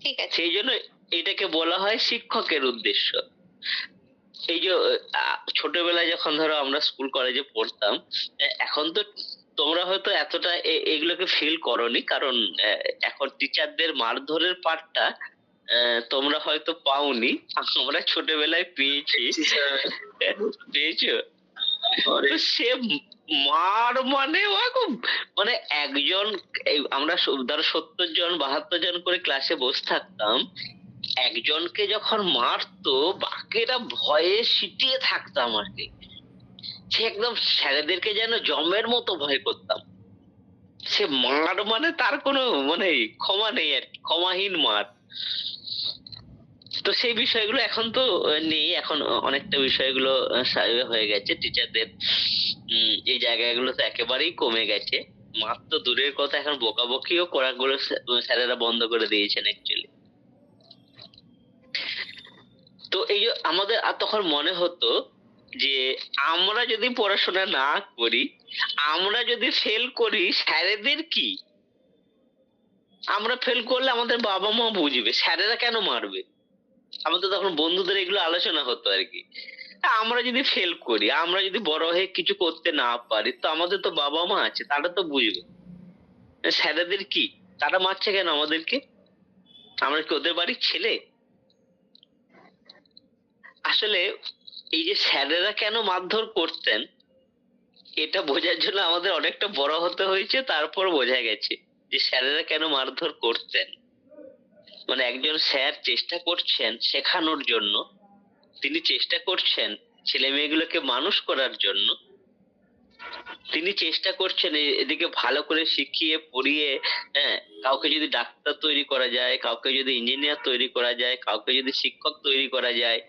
ঠিক আছে। সেই জন্য এটাকে বলা হয় শিক্ষকের উদ্দেশ্য। এই যে ছোটবেলায় যখন ধরো আমরা স্কুল কলেজে পড়তাম, এখন তো তোমরা হয়তো এতটা এগুলোকে ফিল করোনি, কারণ এখন টিচারদের মারধরের পার্টটা তোমরা হয়তো পাওনি, আমরা ছোটবেলায় পেয়েছি। পেয়েছো? তো সে মার মানে মানে একজন, আমরা ধরো 70 জন 72 জন করে ক্লাসে বসে থাকতাম, একজনকে যখন মারতো বাকিরা ভয়ে সিটিয়ে থাকতাম আর কি। সে একদম স্যারেদেরকে যেন জমের মতো ভয় করতাম। সে মার মানে তার কোনো মানে ক্ষমা নেই আর কি, ক্ষমাহীন মার। তো সেই বিষয়গুলো এখন তো নেই, এখন অনেকটা বিষয়গুলো স্বাভাবিক হয়ে গেছে। টিচারদের এই জায়গাগুলো তো একেবারেই কমে গেছে। মার তো দূরের কথা, এখন বকাবকিও করাগুলো স্যারেরা বন্ধ করে দিয়েছেন অ্যাকচুয়ালি। তো এই যে আমাদের তখন মনে হতো যে আমরা যদি পড়াশোনা না করি, আমরা যদি ফেল করি, স্যারেদের কি? আমরা ফেল করলে আমাদের বাবা মা বুঝবে, স্যারেরা কেন মারবে? আমাদের তখন বন্ধুদের এগুলো আলোচনা হতো আর কি। আমরা যদি ফেল করি, আমরা যদি বড় হয়ে কিছু করতে না পারি, তো আমাদের তো বাবা মা আছে, তারা তো বুঝবে। স্যারেদের কি? তারা মারছে কেন আমাদেরকে? আমরা কি ওদের বাড়ির ছেলে? আসলে এই যে স্যারেরা কেন মারধর করতেন, এটা বোঝার জন্য আমাদের অনেকটা বড় হতে হয়েছে, তারপর বোঝা গেছে যে স্যারেরা কেন মারধর করতেন। মানে একজন স্যার চেষ্টা করছেন শেখানোর জন্য, তিনি চেষ্টা করছেন ছেলে মেয়েগুলোকে মানুষ করার জন্য, তিনি চেষ্টা করছেন এদিকে ভালো করে শিখিয়ে পড়িয়ে, কাউকে যদি ডাক্তার তৈরি করা যায়, কাউকে যদি ইঞ্জিনিয়ার তৈরি করা যায়, কাউকে যদি শিক্ষক তৈরি করা যায়,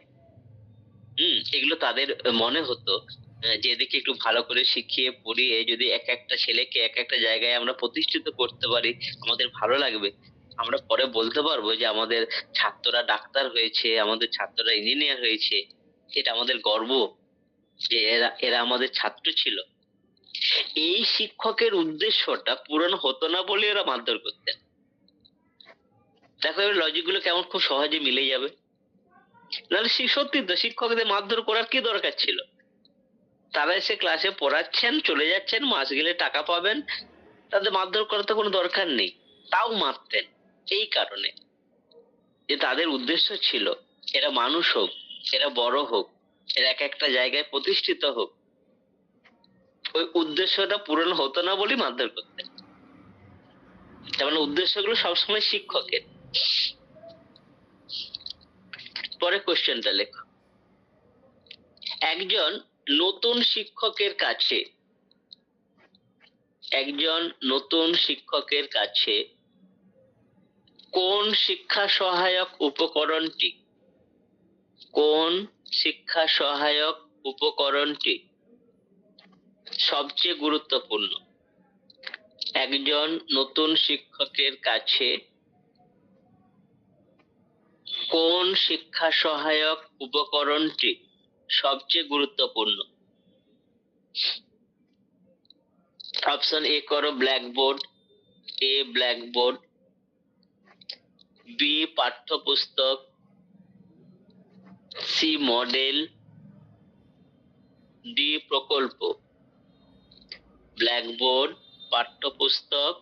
এগুলো তাদের মনে হতো। যে এদেরকে একটু ভালো করে শিখিয়ে পড়িয়ে যদি এক একটা ছেলেকে এক একটা জায়গায় আমরা প্রতিষ্ঠিত করতে পারি, আমাদের ভালো লাগবে। আমরা পরে বলতে পারবো যে আমাদের ছাত্ররা ডাক্তার হয়েছে, আমাদের ছাত্ররা ইঞ্জিনিয়ার হয়েছে। এটা আমাদের গর্ব যে এরা এরা আমাদের ছাত্র ছিল। এই শিক্ষকের উদ্দেশ্যটা পূরণ হতো না বলে এরা মারধর করতেন। দেখো এবার লজিক গুলো কেমন খুব সহজে মিলে যাবে। নাহলে সত্যি তো শিক্ষকদের মারধর করার কি দরকার ছিল? তারা এসে ক্লাসে পড়াচ্ছেন, চলে যাচ্ছেন, মাস গেলে টাকা পাবেন, তাদের মারধর করার তো কোনো দরকার নেই। তাও মারতেন এই কারণে যে তাদের উদ্দেশ্য ছিল এরা মানুষ হোক, এরা বড় হোক, এরা এক একটা জায়গায় প্রতিষ্ঠিত হোক। ওই উদ্দেশ্যটা পূরণ হতো না বলেই মারধর করতেন। তার মানে উদ্দেশ্যগুলো সবসময় শিক্ষকের। পরে কোশ্চেনটা লেখো। একজন নতুন শিক্ষকের কাছে কোন শিক্ষা সহায়ক উপকরণটি সবচেয়ে গুরুত্বপূর্ণ? একজন নতুন শিক্ষকের কাছে কোন শিক্ষা সহায়ক উপকরণটি সবচেয়ে গুরুত্বপূর্ণ? অপশন এ করো ব্ল্যাকবোর্ড, বি পাঠ্যপুস্তক, সি মডেল, ডি প্রকল্প। ব্ল্যাকবোর্ড, পাঠ্যপুস্তক,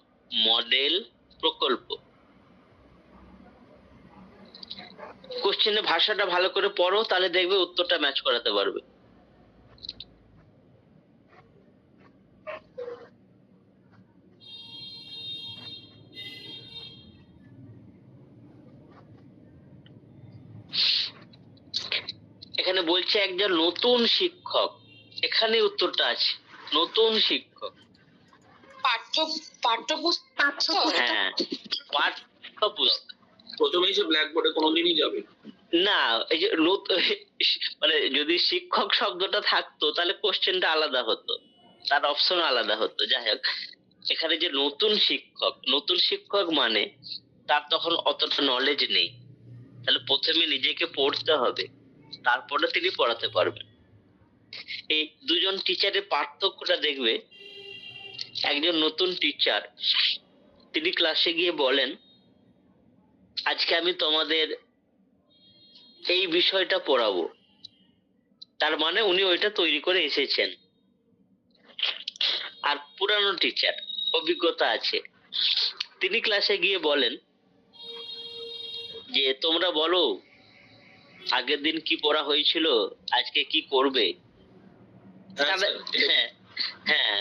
মডেল, প্রকল্প। কোশ্চেনের ভাষাটা ভালো করে পড়ো, তাহলে দেখবে উত্তরটা ম্যাচ করাতে পারবে। এখানে বলছে একজন নতুন শিক্ষক, এখানে উত্তরটা আছে, নতুন শিক্ষক। পাঠ্যপুস্তক। হ্যাঁ, পাঠ্যপুস্তক। প্রথমেই সে ব্ল্যাকবোর্ডে কোনোদিনই যাবে না। না, এই যে মানে যদি শিক্ষক শব্দটা থাকতো তাহলে কোশ্চেনটা আলাদা হতো, তার অপশন আলাদা হতো। যাই হোক, এখানে যে নতুন শিক্ষক মানে তার তখন অতটা নলেজ নেই, তাহলে প্রথমে নিজেকে পড়তে হবে, তারপরে তিনি পড়াতে পারবেন। এই দুজন টিচারের পার্থক্যটা দেখবে। একজন নতুন টিচার, তিনি ক্লাসে গিয়ে বলেন আজকে আমি তোমাদের এই বিষয়টা পড়াবো, তার মানে উনি ওইটা তৈরি করে এসেছেন। আর পুরানো টিচার, অভিজ্ঞতা আছে, তিনি ক্লাসে গিয়ে বলেন যে তোমরা বলো আগের দিন কি পড়া হয়েছিল, আজকে কি করবে। হ্যাঁ হ্যাঁ,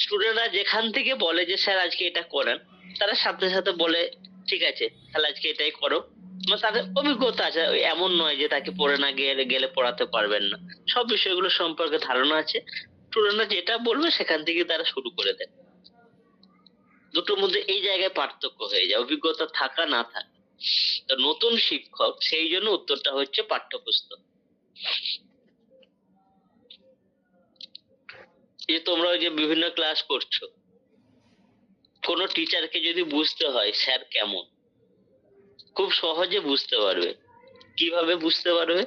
স্টুডেন্টরা যেখান থেকে বলে যে স্যার আজকে এটা করেন, তারা সাথে সাথে বলে ঠিক আছে তাহলে আজকে এটাই করো। মানে তাদের অভিজ্ঞতা আছে, এমন নয় যে তাকে পড়ে না গেলে পড়াতে পারবেন না। সব বিষয়গুলো সম্পর্কে ধারণা আছে, স্টুডেন্টরা যেটা বলবে সেখান থেকে তারা শুরু করে দেন। দুটোর মধ্যে এই জায়গায় পার্থক্য হয়ে যায়, অভিজ্ঞতা থাকা না থাকা। তো নতুন শিক্ষক, সেই জন্য উত্তরটা হচ্ছে পাঠ্যপুস্তক। যে তোমরা ওই যে বিভিন্ন ক্লাস করছো, কোন টিচারকে যদি বুঝতে হয় স্যার কেমন, খুব সহজে বুঝতে পারবে। কিভাবে বুঝতে পারবে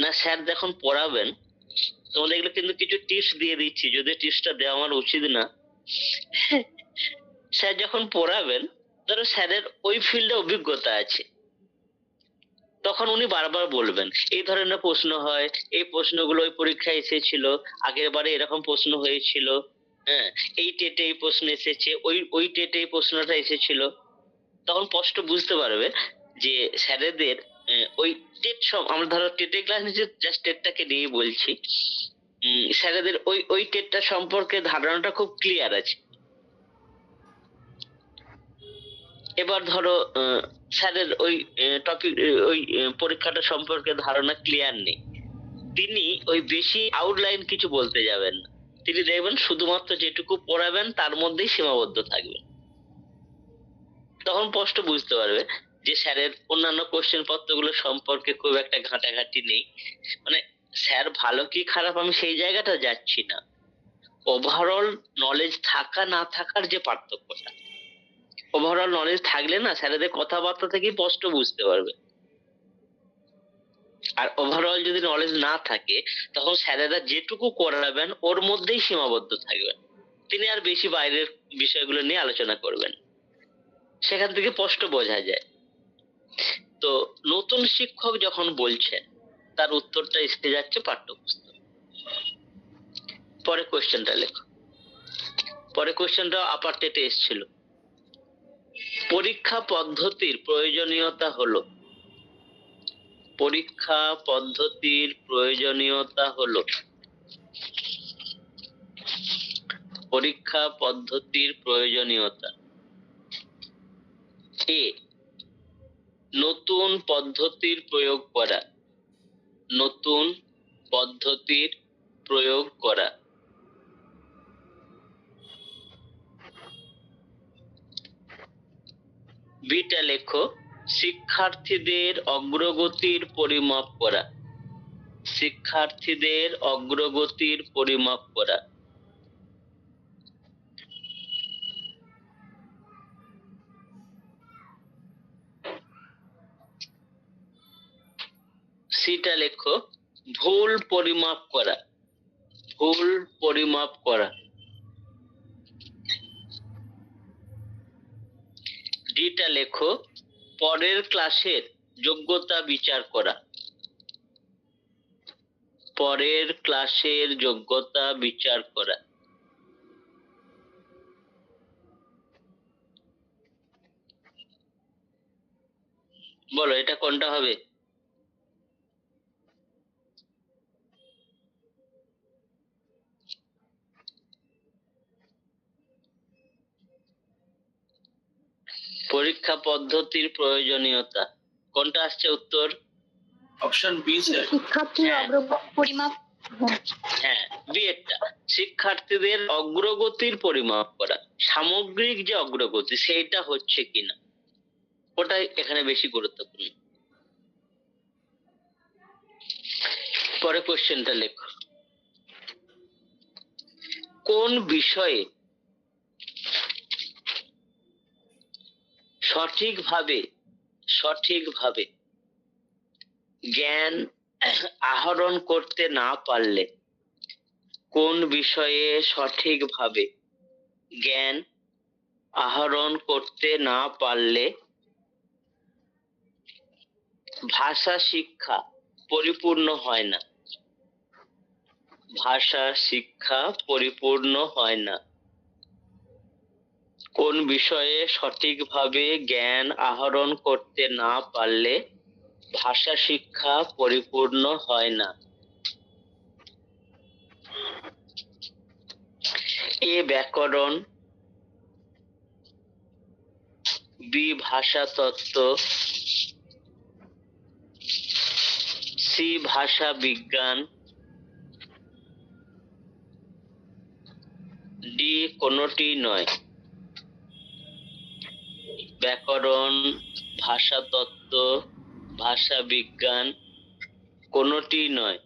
না, স্যার যখন পড়াবেন, তোমাদের এগুলো কিন্তু কিছু টিপস দিয়ে দিচ্ছি, যদি টিপসটা দেওয়া আমার উচিত না। স্যার যখন পড়াবেন, ধরো স্যারের ওই ফিল্ডে অভিজ্ঞতা আছে, তখন উনি বারবার বলবেন এই ধরনের প্রশ্ন হয়, এই প্রশ্নগুলো ওই পরীক্ষায় এসেছিল, আগের বারে এরকম প্রশ্ন হয়েছিল, হ্যাঁ এই টেটে এই প্রশ্ন এসেছে, ওই টেটে এই প্রশ্নটা এসেছিল। তখন স্পষ্ট বুঝতে পারবে যে স্যারেদের ওই টেট আমরা ধরো টেটে ক্লাস নিচ্ছি, জাস্ট টেটটাকে নিয়ে বলছি, স্যারেদের ওই টেটটা সম্পর্কে ধারণাটা খুব ক্লিয়ার আছে। এবার ধরো স্যারের ওই টপিক ওই পরীক্ষাটা সম্পর্কে ধারণা ক্লিয়ার নেই, তিনি ওই বেশি আউটলাইন কিছু বলতে যাবেন না, তিনি দেখবেন শুধুমাত্র যেটুকু পড়াবেন তার মধ্যেই সীমাবদ্ধ থাকবে। তখন স্পষ্ট বুঝতে পারবে যে স্যারের অন্যান্য কোশ্চেন পত্রগুলো সম্পর্কে খুব একটা ঘাটাঘাটি নেই, মানে স্যার ভালো কি খারাপ আমি সেই জায়গাটা যাচ্ছি না, ওভারঅল নলেজ থাকা না থাকার যে পার্থক্যটা। ওভারঅল নলেজ থাকলে না স্যারেদের কথাবার্তা থেকেই স্পষ্ট বুঝতে পারবে, আর ওভারঅল যদি নলেজ না থাকে তখন স্যারেরা যেটুকু করাবেন ওর মধ্যেই সীমাবদ্ধ থাকবেন, তিনি আর বেশি বাইরের বিষয়গুলো নিয়ে আলোচনা করবেন, সেখান থেকে স্পষ্ট বোঝা যায়। তো নতুন শিক্ষক যখন বলছেন তার উত্তরটা এসে যাচ্ছে পাঠ্যপুস্তক। পরে কোশ্চেনটা লেখো। পরে কোশ্চেনটা আপার টেটে এসেছিল। পরীক্ষা পদ্ধতির প্রয়োজনীয়তা হলো, পরীক্ষা পদ্ধতির প্রয়োজনীয়তা হলো, পরীক্ষা পদ্ধতির প্রয়োজনীয়তা। এ, নতুন পদ্ধতির প্রয়োগ করা, নতুন পদ্ধতির প্রয়োগ করা। বিটা লেখো, শিক্ষার্থীদের অগ্রগতির পরিমাপ করা, শিক্ষার্থীদের অগ্রগতির পরিমাপ করা। সিটা লেখো, ভুল পরিমাপ করা, ভুল পরিমাপ করা। ডিটা লেখো, পরের ক্লাসের যোগ্যতা বিচার করা, পরের ক্লাসের যোগ্যতা বিচার করা। বলো এটা কোনটা হবে? পরীক্ষা পদ্ধতির প্রয়োজনীয়তা কোনটা আসছে উত্তর? Option B sir. শিক্ষার্থীর হ্যাঁ। অগ্রগতি পরিমাপ। হ্যাঁ, বিয়েরটা শিক্ষার্থীদের অগ্রগতির পরিমাপ করা, সামগ্রিক যে অগ্রগতি সেইটা হচ্ছে কিনা ওটাই এখানে বেশি গুরুত্বপূর্ণ। পরে কোশ্চেনটা লেখো, কোন বিষয়ে সঠিকভাবে জ্ঞান আহরণ করতে না পারলে, কোন বিষয়ে সঠিকভাবে জ্ঞান আহরণ করতে না পারলে ভাষা শিক্ষা পরিপূর্ণ হয় না, ভাষা শিক্ষা পরিপূর্ণ হয় না। কোন বিষয়ে সঠিকভাবে জ্ঞান আহরণ করতে না পারলে ভাষা শিক্ষা পরিপূর্ণ হয় না। এ ব্যাকরণ, বি ভাষাতত্ত্ব, সি ভাষা বিজ্ঞান, ডি কোনটি নয়। ব্যাকরণ, ভাষাতত্ত্ব, ভাষা বিজ্ঞান কোনটি নয়।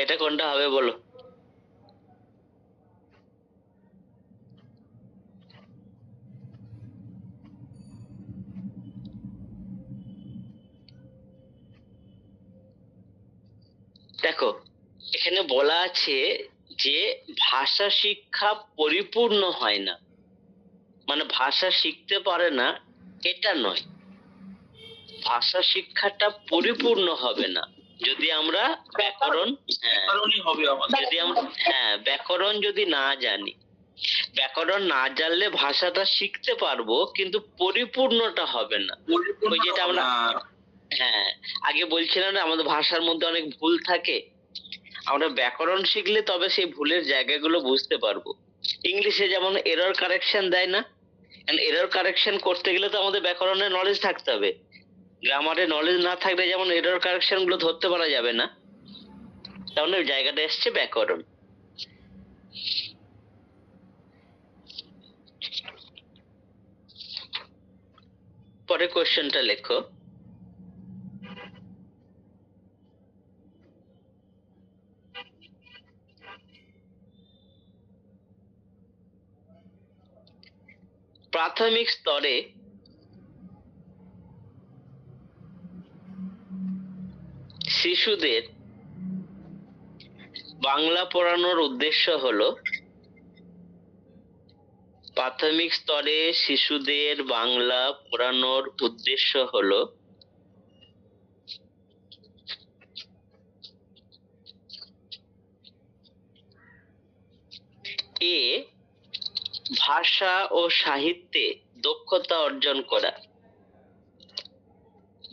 এটা কোনটা হবে বলো? দেখো এখানে বলা আছে যে ভাষা শিক্ষা পরিপূর্ণ হয় না, মানে ভাষা শিখতে পারে না এটা নয়, ভাষা শিক্ষাটা পরিপূর্ণ হবে না যদি আমরা ব্যাকরণ, কারণই হবে আমাদের। যদি আমরা ব্যাকরণ যদি না জানি, ব্যাকরণ না জানলে ভাষাটা শিখতে পারবো কিন্তু পরিপূর্ণটা হবে না। ওই যেটা আমরা আগে বলছিলাম না আমাদের ভাষার মধ্যে অনেক ভুল থাকে, আমরা ব্যাকরণ শিখলে তবে সেই ভুলের জায়গাগুলো বুঝতে পারবো। ইংলিশে যেমন এরর কারেকশন দেয় না, এরর কারেকশন করতে গেলে তো আমাদের ব্যাকরণের নলেজ থাকতে হবে, গ্রামারের নলেজ না থাকলে যেমন এরর কারেকশন গুলো ধরতে পারা যাবে না, তাহলে ওই জায়গাটা এসছে ব্যাকরণ। পরে কোশ্চেনটা লেখো। প্রাথমিক স্তরে শিশুদের বাংলা পড়ানোর উদ্দেশ্য হলো, প্রাথমিক স্তরে শিশুদের বাংলা পড়ানোর উদ্দেশ্য হলো এ ভাষা ও সাহিত্যে দক্ষতা অর্জন করা,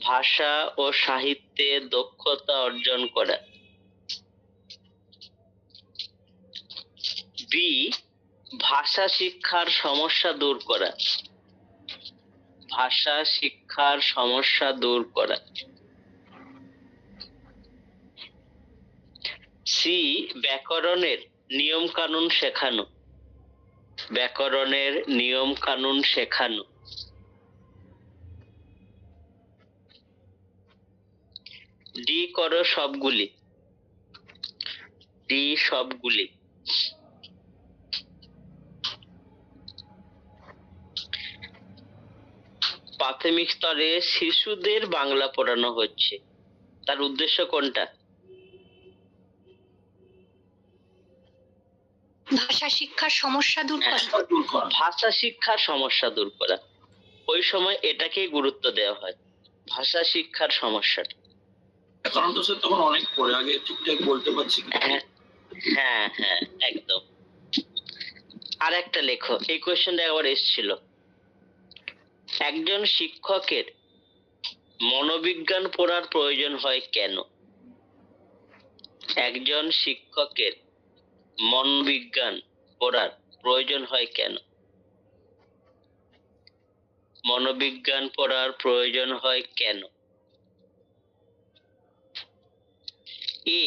ভাষা ও সাহিত্যে দক্ষতা অর্জন করা। বি ভাষা শিক্ষার সমস্যা দূর করা, ভাষা শিক্ষার সমস্যা দূর করা। সি ব্যাকরণের নিয়ম কানুন শেখানো, ব্যাকরণের নিয়ম কানুন শেখানো। ডি করো সবগুলি, ডি সবগুলি। প্রাথমিক স্তরে শিশুদের বাংলা পড়ানো হচ্ছে, তার উদ্দেশ্য কোনটা? ভাষা শিক্ষার সমস্যা দূর করা। ভাষা শিক্ষার সমস্যা দূর করা। ওই সময় এটাকেই গুরুত্ব দেওয়া হয়, ভাষা শিক্ষার সমস্যাটা। কারণ তো স্যার তখন অনেক পরে, আগে ঠিকঠাক বলতে পারছি না। হ্যাঁ হ্যাঁ একদম। আর একটা লেখো, এই কোয়েশ্চেনটা একবার এসেছিল। একজন শিক্ষকের মনোবিজ্ঞান পড়ার প্রয়োজন হয় কেন? একজন শিক্ষকের মনোবিজ্ঞান পড়ার প্রয়োজন হয় কেন? মনোবিজ্ঞান পড়ার প্রয়োজন হয় কেন? এ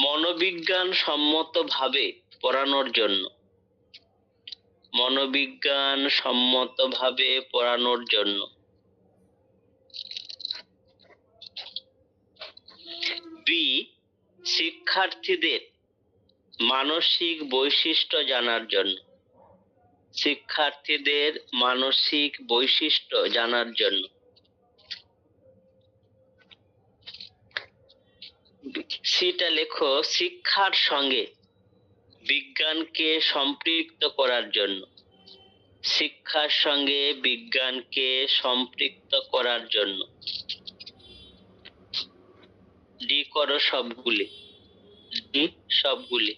মনোবিজ্ঞান সম্মতভাবে পড়ানোর জন্য, মনোবিজ্ঞান সম্মতভাবে পড়ানোর জন্য। বি শিক্ষার্থীদের মানসিক বৈশিষ্ট্য জানার জন্য, শিক্ষার্থীদের মানসিক বৈশিষ্ট্য জানার জন্য। সিটা লেখো, শিক্ষার সঙ্গে বিজ্ঞানকে সম্পৃক্ত করার জন্য, শিক্ষার সঙ্গে বিজ্ঞানকে সম্পৃক্ত করার জন্য। ডি করো সবগুলি, ডি সবগুলি।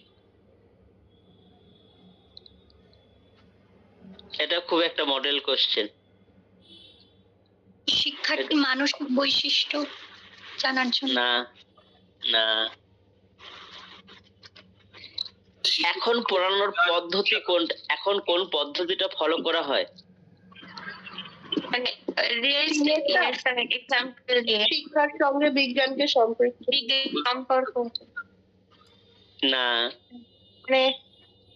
এটা খুব একটা মডেল কোশ্চেন। শিক্ষার্থী মানসিক বৈশিষ্ট্য জানার জন্য। না না, এখন পড়ানোর পদ্ধতি কোন, এখন কোন পদ্ধতিটা ফলো করা হয়? মানে রিয়েলিস্টিক এক্সাম্পল দিয়ে শিক্ষার সঙ্গে বিজ্ঞানকে সম্পৃক্ত। বিজ্ঞান সম্পর্ক। না, মানে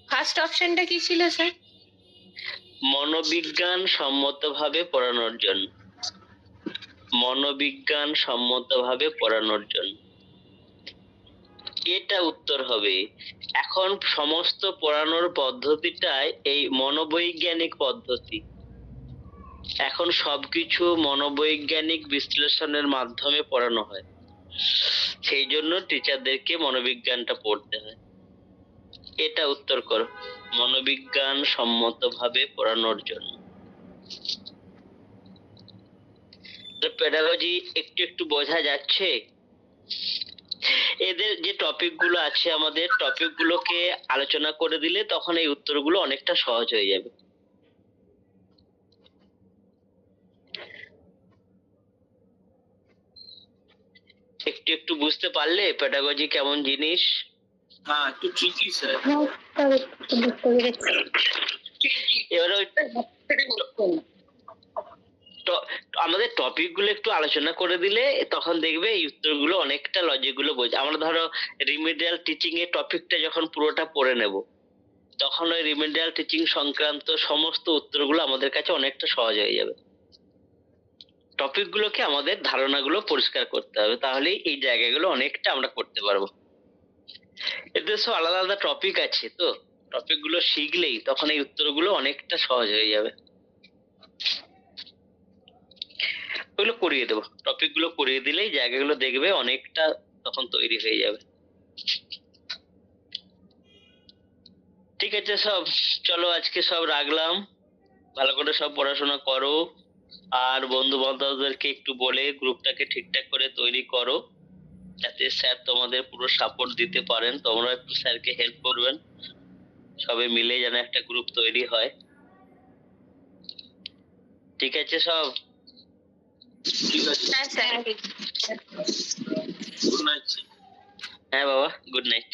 ফার্স্ট অপশনটা কি ছিল স্যার? মনোবিজ্ঞান সম্মতভাবে পড়ানোর জন্য, মনোবিজ্ঞান সম্মতভাবে পড়ানোর জন্য। এটা উত্তর হবে। এখন সমস্ত পড়ানোর পদ্ধতিটাই এই মনোবৈজ্ঞানিক পদ্ধতি। এখন সবকিছু মনোবৈজ্ঞানিক বিশ্লেষণের মাধ্যমে পড়ানো হয়, সেই জন্য টিচারদেরকে মনোবিজ্ঞানটা পড়তে হয়। এটা উত্তর করো, মনোবিজ্ঞান সম্মতভাবে পড়ানোর জন্য। পেডাগজি একটু একটু বোঝা যাচ্ছে। এদের যে টপিক গুলো আছে, আমাদের টপিক গুলোকে আলোচনা করে দিলে তখন এই উত্তরগুলো অনেকটা সহজ হয়ে যাবে। একটু একটু বুঝতে পারলে পেডাগজি কেমন জিনিস? হ্যাঁ একটু ট্রিকি স্যার। এবারে ওই আমাদের টপিক গুলো একটু আলোচনা করে দিলে তখন দেখবে এই উত্তরগুলো অনেকটা লজিক গুলো বোঝে। আমরা ধরো রিমিডিয়াল টিচিং এর টপিকটা যখন পুরোটা পড়ে নেব, তখন ওই রিমিডিয়াল টিচিং সংক্রান্ত সমস্ত উত্তরগুলো আমাদের কাছে অনেকটা সহজ হয়ে যাবে। টপিক গুলোকে আমাদের ধারণাগুলো পরিষ্কার করতে হবে, তাহলেই এই জায়গাগুলো অনেকটা আমরা করতে পারবো। এতে সব আলাদা আলাদা টপিক আছে, তো টপিক গুলো শিখলেই তখন এই উত্তরগুলো অনেকটা সহজ হয়ে যাবে। ওগুলো করিয়ে দেবো, টপিক গুলো করিয়ে দিলেই জায়গাগুলো দেখবে অনেকটা তখন তৈরি হয়ে যাবে। ঠিক আছে, সব চলো আজকে সব রাখলাম, ভালো করে সব পড়াশোনা করো, আর বন্ধু বান্ধবদেরকে একটু বলে গ্রুপটাকে ঠিকঠাক করে তৈরি করো, যাতে স্যার তোমাদের পুরো সাপোর্ট দিতে পারেন। তোমরা একটু স্যারকে হেল্প করবেন, সবে মিলে যেন একটা গ্রুপ তৈরি হয়। ঠিক আছে সব? ঠিক আছে, হ্যাঁ স্যার। Good night. হ্যাঁ বাবা, গুড নাইট।